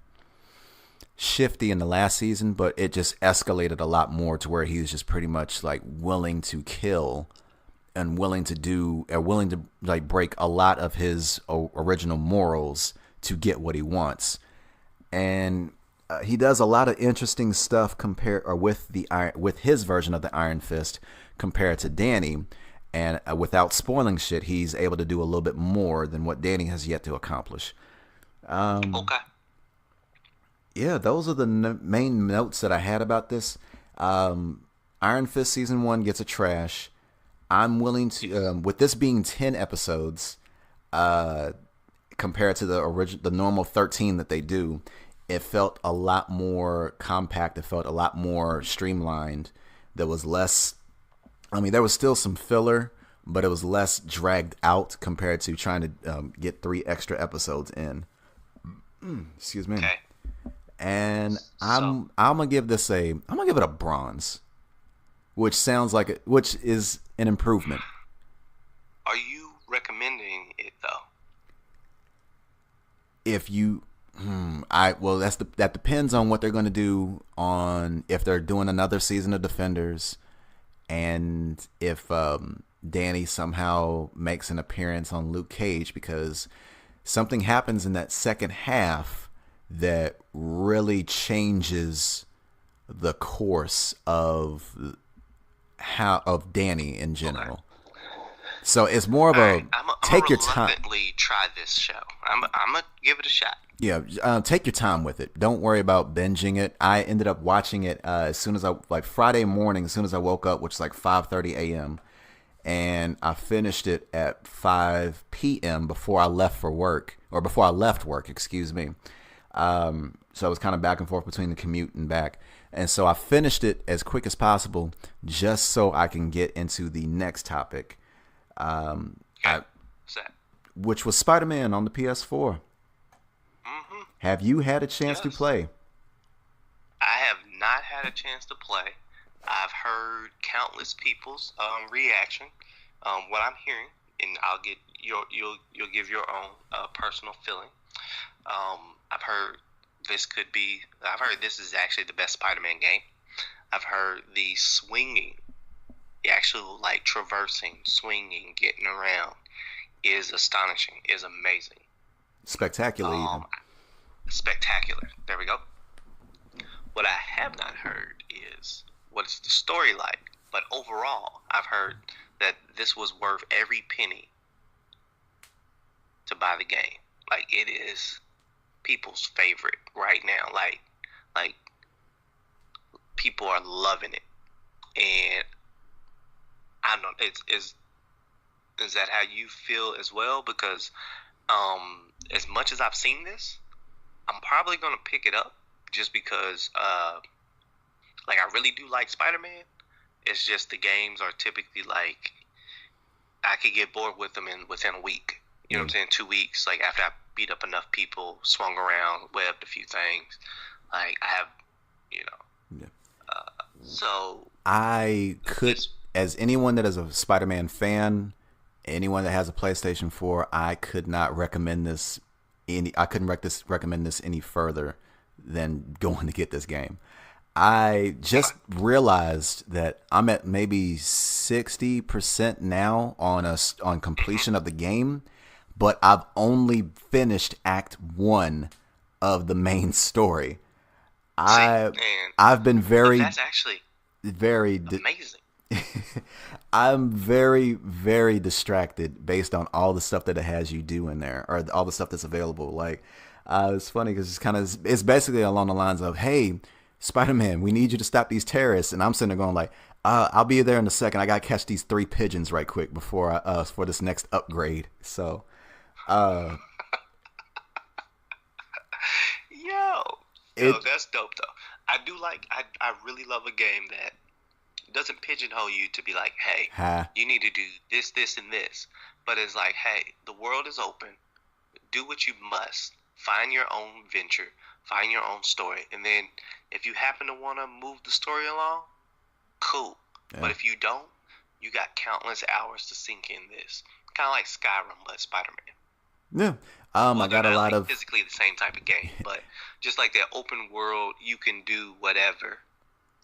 shifty in the last season, but it just escalated a lot more to where he was just pretty much like willing to kill and willing to like break a lot of his original morals to get what he wants. And he does a lot of interesting stuff with his version of the Iron Fist compared to Danny. And without spoiling shit, he's able to do a little bit more than what Danny has yet to accomplish. Okay. Yeah, those are the main notes that I had about this. Iron Fist season 1 gets a trash. I'm willing to, with this being 10 episodes, compared to the normal 13 that they do, it felt a lot more compact. It felt a lot more streamlined. There was less. I mean, there was still some filler, but it was less dragged out compared to trying to get 3 extra episodes in. Excuse me. Okay. And I'm gonna give it a bronze, which is an improvement. Are you recommending it though? If you, that depends on what they're gonna do on if they're doing another season of Defenders. And if Danny somehow makes an appearance on Luke Cage, because something happens in that second half that really changes the course of Danny in general. So it's more of take your time. Try this show. I'm gonna give it a shot. Yeah, take your time with it. Don't worry about binging it. I ended up watching it as soon as Friday morning, as soon as I woke up, which is like 5:30 a.m. And I finished it at 5 p.m. before I left work, excuse me. So I was kind of back and forth between the commute and back. And so I finished it as quick as possible just so I can get into the next topic, which was Spider-Man on the PS4. Mm-hmm. Have you had a chance to play? I have not had a chance to play. I've heard countless people's reaction. What I'm hearing, and I'll get you'll give your own personal feeling. I've heard this could be. I've heard this is actually the best Spider-Man game. I've heard the swinging, the actual like traversing, swinging, getting around is astonishing. Is amazing. Spectacular. Even. Spectacular. There we go. What I have not heard is what is the story like. But overall, I've heard that this was worth every penny to buy the game. Like, it is people's favorite right now. Like people are loving it. And I don't know, is that how you feel as well? Because as much as I've seen this, I'm probably gonna pick it up just because like I really do like Spider-Man. It's just the games are typically like I could get bored with them within a week. You know what I'm saying? 2 weeks, like after I beat up enough people, swung around, webbed a few things, like I have, you know. Yeah. So I could, as anyone that is a Spider-Man fan, anyone that has a PlayStation 4, I could not recommend this I couldn't recommend this any further than going to get this game. I just realized that I'm at maybe 60% now on completion of the game, but I've only finished Act 1 of the main story. I've been that's actually very amazing. I'm very, very distracted based on all the stuff that it has you do in there, or all the stuff that's available. Like, it's funny because it's basically along the lines of, hey, Spider-Man, we need you to stop these terrorists. And I'm sitting there going like, I'll be there in a second. I got to catch these 3 pigeons right quick before for this next upgrade. So, Yo, that's dope though. I really love a game that doesn't pigeonhole you to be like, hey, you need to do this, this, and this. But it's like, hey, the world is open. Do what you must. Find your own venture. Find your own story. And then if you happen to want to move the story along, cool. Yeah. But if you don't, you got countless hours to sink in this. Kind of like Skyrim, but Spider-Man. Yeah. I got a lot of physically the same type of game, but just like that open world, you can do whatever,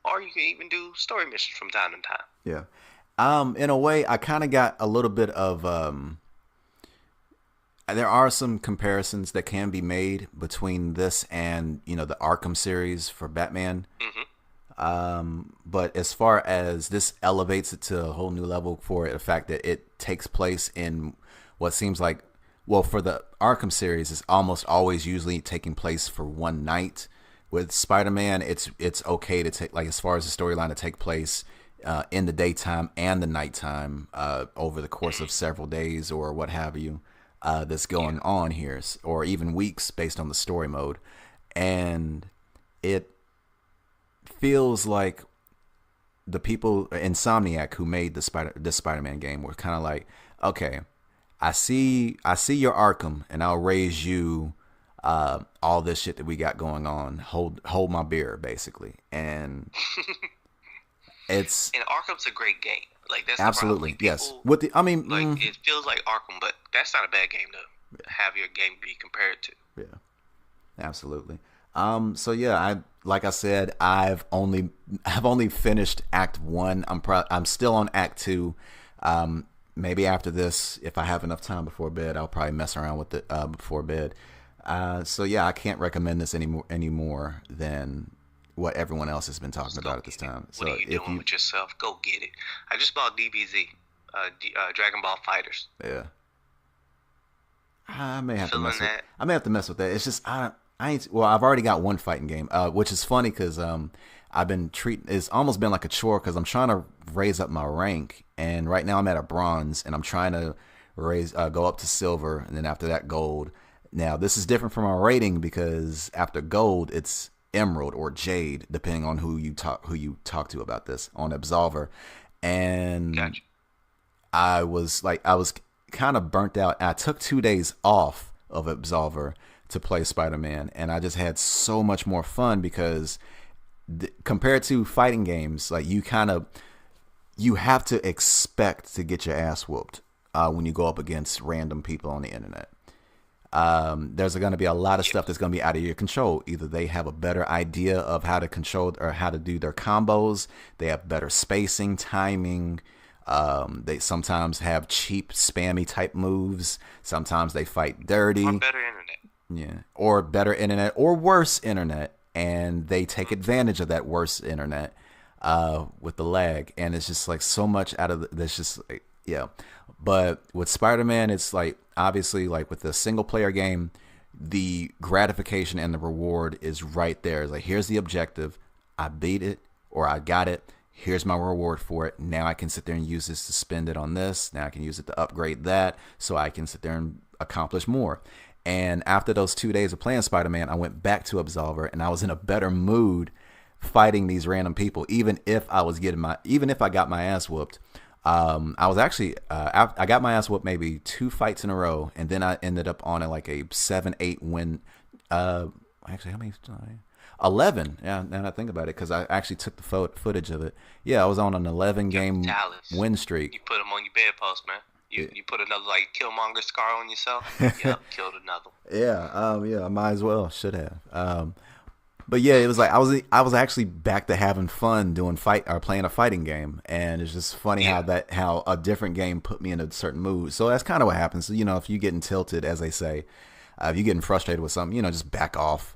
or you can even do story missions from time to time. Yeah. In a way, I kind of got a little bit of. There are some comparisons that can be made between this and the Arkham series for Batman. Mm-hmm. But as far as this elevates it to a whole new level for the fact that it takes place in what seems like. Well, for the Arkham series, it's almost always usually taking place for one night. With Spider-Man, it's okay to take, like, as far as the storyline, to take place in the daytime and the nighttime over the course of several days or what have you that's going on here, or even weeks based on the story mode. And it feels like the people, Insomniac, who made this Spider-Man game, were kind of like, okay, I see your Arkham, and I'll raise you all this shit that we got going on. Hold my beer, basically. And Arkham's a great game. Like, that's absolutely the problem. Like, yes. It feels like Arkham, but that's not a bad game to have your game be compared to. Yeah, absolutely. So yeah, like I said, I've only finished Act 1. I'm still on Act 2. Maybe after this, if I have enough time before bed, I'll probably mess around with it before bed. So yeah, I can't recommend this any more than what everyone else has been talking about at this time. What are you doing with yourself? Go get it. I just bought DBZ, Dragon Ball Fighters. Yeah. I may have to mess with that. It's just I ain't. Well, I've already got one fighting game, which is funny because I've been it's almost been like a chore because I'm trying to raise up my rank, and right now I'm at a bronze, and I'm trying to go up to silver, and then after that gold. Now this is different from our rating because after gold it's emerald or jade, depending on who you talk to about this on Absolver. And gotcha. I was kind of burnt out. I took 2 days off of Absolver to play Spider-Man, and I just had so much more fun because compared to fighting games, like you have to expect to get your ass whooped when you go up against random people on the internet. There's going to be a lot of stuff that's going to be out of your control. Either they have a better idea of how to control or how to do their combos. They have better spacing, timing. They sometimes have cheap, spammy type moves. Sometimes they fight dirty. Or better internet. Yeah, or better internet, or worse internet, and they take advantage of that worse internet with the lag, and it's just like so much out of this. Just like, yeah, but with Spider-Man, it's like obviously like with the single player game, the gratification and the reward is right there. It's like, here's the objective, I beat it or I got it. Here's my reward for it. Now I can sit there and use this to spend it on this. Now I can use it to upgrade that, so I can sit there and accomplish more. And after those 2 days of playing Spider-Man, I went back to Absolver, and I was in a better mood fighting these random people. Even if I got my ass whooped, I was actually I got my ass whooped maybe 2 fights in a row, and then I ended up on like a 7-8 win. Actually, how many? 11. Yeah, now that I think about it, because I actually took the footage of it. Yeah, I was on an 11 game win streak. You put them on your bedpost, man. You put another like Killmonger scar on yourself. Yep, killed another. Yeah, I might as well. Should have. But yeah, it was like I was actually back to having fun playing a fighting game, and it's just funny how a different game put me in a certain mood. So that's kind of what happens. So, if you're getting tilted, as they say, if you're getting frustrated with something, just back off,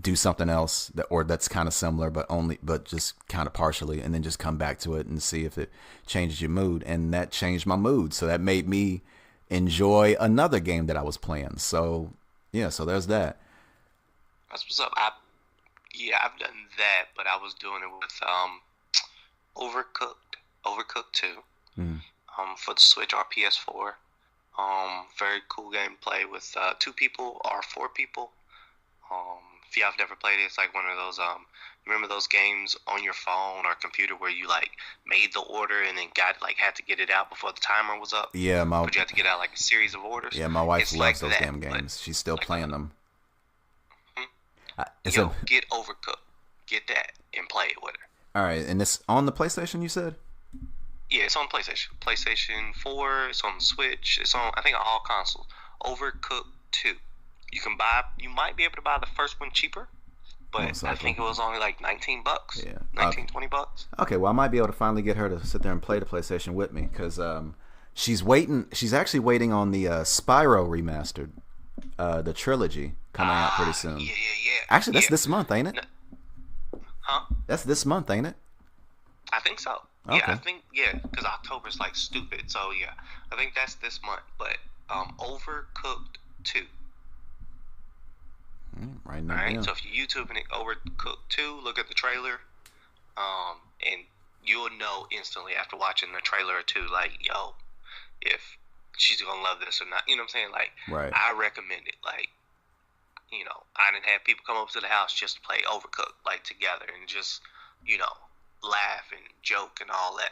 do something else that's kind of similar, but just kind of partially, and then just come back to it and see if it changes your mood. And that changed my mood, so that made me enjoy another game that I was playing. So yeah, so there's that. That's what's up. I've done that, but I was doing it with Overcooked 2 for the Switch or PS4. Very cool gameplay with 2 people or 4 people. If y'all have never played it, it's like one of those remember those games on your phone or computer where you like made the order and then had to get it out before the timer was up? Yeah, but you have to get out like a series of orders. Yeah, my wife loves those damn games. She's still playing them. Get Overcooked. Get that and play it with her. All right, and it's on the PlayStation, you said? Yeah, it's on PlayStation. PlayStation 4, it's on the Switch, it's on, I think, all consoles. Overcooked 2. You might be able to buy the first one cheaper, but I think it was only like $19. Yeah. $20. Okay, well, I might be able to finally get her to sit there and play the PlayStation with me, because she's actually waiting on the Spyro remastered, the trilogy coming out pretty soon. Yeah. Actually, that's this month, ain't it? Huh? That's this month, ain't it? I think so. Okay. Yeah, I think, because October's like stupid, so yeah. I think that's this month, but Overcooked 2. Right now. Alright, so if you're YouTubing it, Overcooked 2, look at the trailer, and you'll know instantly after watching the trailer or 2, like, yo, if she's gonna love this or not. You know what I'm saying? Like, right. I recommend it. Like, I didn't have people come up to the house just to play Overcooked, like, together, and just, laugh and joke and all that.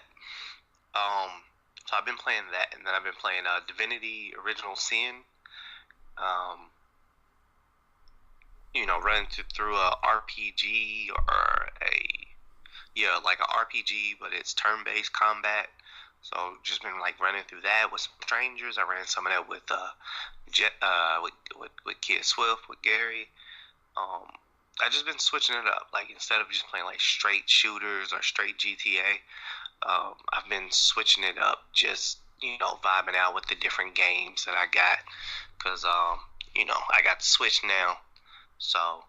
So I've been playing that, and then I've been playing Divinity Original Sin. Running through a RPG or like an RPG, but it's turn-based combat. So just been like running through that with some strangers. I ran some of that with Kid Swift, with Gary. I just been switching it up. Like, instead of just playing like straight shooters or straight GTA, I've been switching it up. Just vibing out with the different games that I got, because I got the Switch now. So,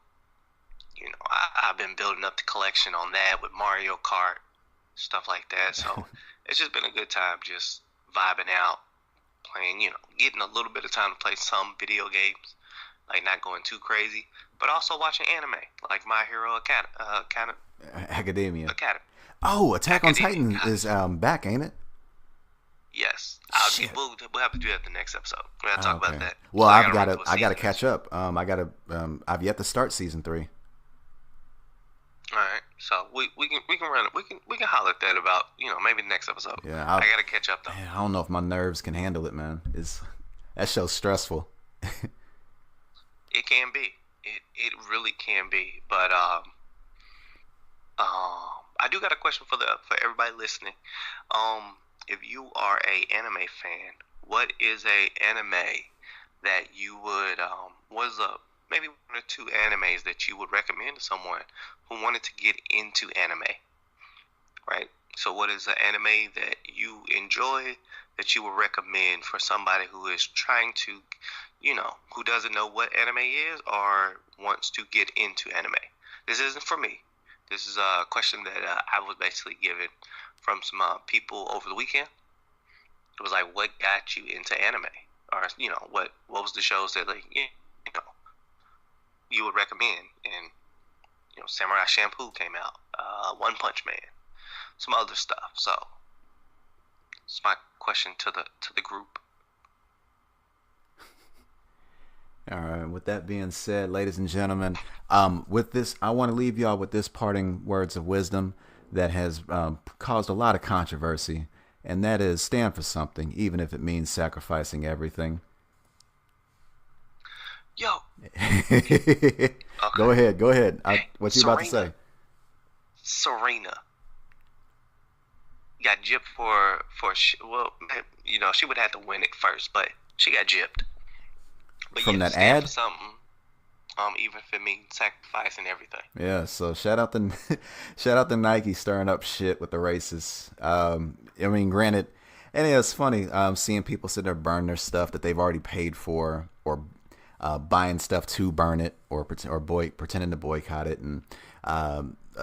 I've been building up the collection on that with Mario Kart, stuff like that. So, it's just been a good time just vibing out, playing, getting a little bit of time to play some video games, like not going too crazy, but also watching anime, like My Hero Academia. Academy. Oh, Attack on Titan is back, ain't it? Yes, we'll have to do that in the next episode. We're gonna talk about that. Well, I gotta catch up. I've yet to start season 3. All right, so we can run it. We can holler at that about maybe the next episode. Yeah, I gotta catch up though. Man, I don't know if my nerves can handle it, man. That show's stressful. It can be. It really can be. But I do got a question for everybody listening. If you are a anime fan, what is a anime that you would maybe one or two animes that you would recommend to someone who wanted to get into anime, right? So what is an anime that you enjoy that you would recommend for somebody who is trying to, who doesn't know what anime is or wants to get into anime? This isn't for me. This is a question that I was basically given from some people over the weekend. It was like, what got you into anime? Or, what was the shows that, like, you would recommend? And, Samurai Champloo came out, One Punch Man, some other stuff. So, it's my question to the group. All right. With that being said, ladies and gentlemen, with this, I want to leave y'all with this parting words of wisdom that has caused a lot of controversy, and that is stand for something, even if it means sacrificing everything. Yo. Okay. Go ahead. What you about to say? Serena got gypped for she would have to win it first, but she got gypped. But from that stand ad? For something, even if it means sacrificing everything. Yeah, so shout out to Nike stirring up shit with the racists. I mean, granted, and it's funny seeing people sit there burn their stuff that they've already paid for, or buying stuff to burn it, or pretending to boycott it, and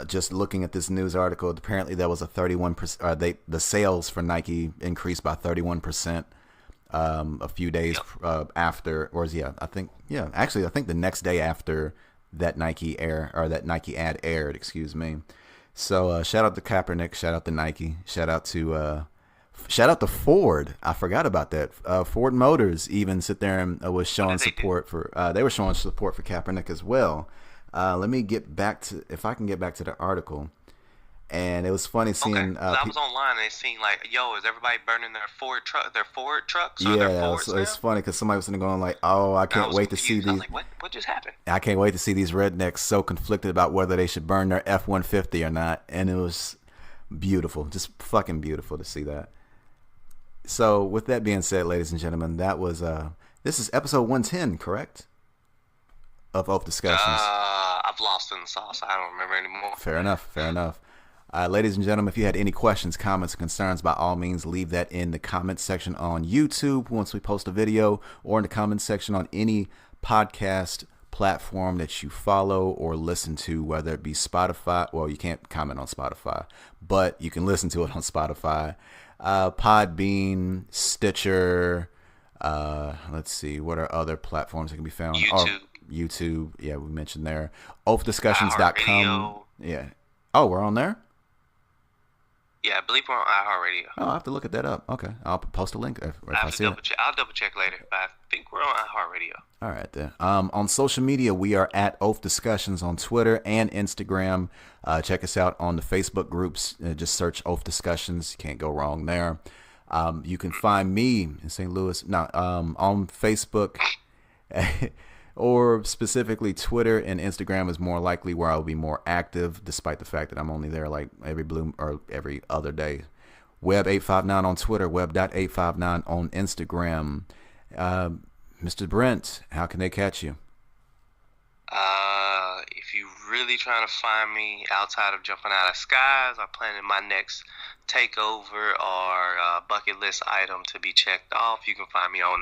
just looking at this news article, apparently there was a 31%. The sales for Nike increased by 31%. A few days after, I think the next day after that Nike ad aired, excuse me. So shout out to Kaepernick, shout out to Nike, shout out to Ford. I forgot about that. Ford Motors even sit there and was showing support for. They were showing support for Kaepernick as well. Let me get back to, if I can get back to the article. And it was funny seeing. I was online and it seemed like, yo, is everybody burning their Ford trucks? Or yeah, their Fords so now? it's funny because somebody was sitting there going like, "Oh, I can't wait to see these." I was like, what just happened? I can't wait to see these rednecks so conflicted about whether they should burn their F-150 or not. And it was beautiful, just fucking beautiful to see that. So, with that being said, ladies and gentlemen, that was this is episode 110, correct? Of OafDiscussions. I've lost in the sauce. I don't remember anymore. Fair enough. Ladies and gentlemen, if you had any questions, comments, or concerns, by all means, leave that in the comments section on YouTube once we post a video, or in the comments section on any podcast platform that you follow or listen to, whether it be Spotify. Well, you can't comment on Spotify, but you can listen to it on Spotify, Podbean, Stitcher. Let's see, what are other platforms that can be found? YouTube. Yeah, we mentioned there. OafDiscussions.com. Yeah. Oh, we're on there? Yeah, I believe we're on iHeartRadio. Oh, I have to look at that up. Okay, I'll post a link if I see it. I'll double check later, but I think we're on iHeartRadio. All right, then. On social media, we are at OafDiscussions on Twitter and Instagram. Check us out on the Facebook groups. Just search OafDiscussions. You can't go wrong there. You can find me in St. Louis on Facebook. Or specifically Twitter and Instagram is more likely where I'll be more active, despite the fact that I'm only there like every other day. Webb859 on Twitter, Webb.859 on Instagram. Mr. Brent, how can they catch you? If you really trying to find me outside of jumping out of skies, I'm planning my next takeover or bucket list item to be checked off. You can find me on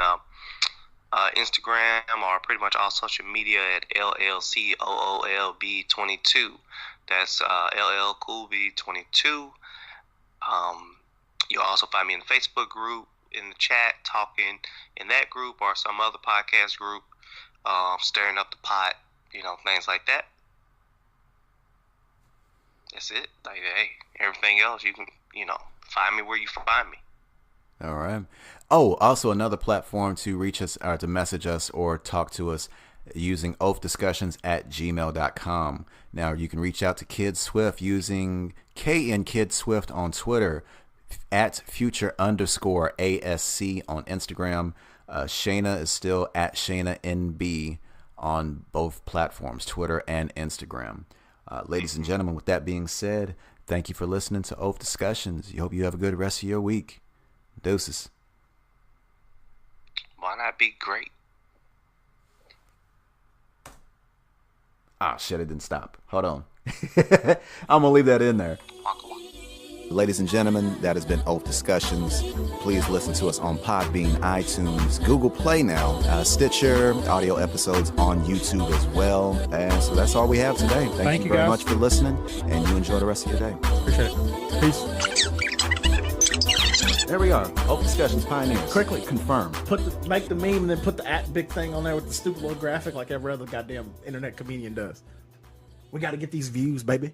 Instagram or pretty much all social media at LLCOOLB22. That's LLCoolB22. You'll also find me in the Facebook group, in the chat, talking in that group or some other podcast group, stirring up the pot, things like that. That's it. Like, hey, everything else you can, find me where you find me. All right. Oh, also another platform to reach us, or to message us or talk to us, using OafDiscussions@gmail.com. Now, you can reach out to Kid Swift using KNKidSwift on Twitter, at future_ASC on Instagram. Shayna is still at ShaynaNB on both platforms, Twitter and Instagram. Ladies and gentlemen, with that being said, thank you for listening to OafDiscussions. You hope you have a good rest of your week. Deuces. Why not be great? Ah, shit, it didn't stop. Hold on. I'm gonna leave that in there. Ladies and gentlemen, that has been OAF Discussions. Please listen to us on Podbean, iTunes, Google Play now, Stitcher, audio episodes on YouTube as well. And so that's all we have today. Thank you very guys. much for listening, and you enjoy the rest of your day. Appreciate it. Peace. There we are. OAF Discussions pioneers. Quickly. Confirmed. Make the meme and then put the big thing on there with the stupid little graphic like every other goddamn internet comedian does. We got to get these views, baby.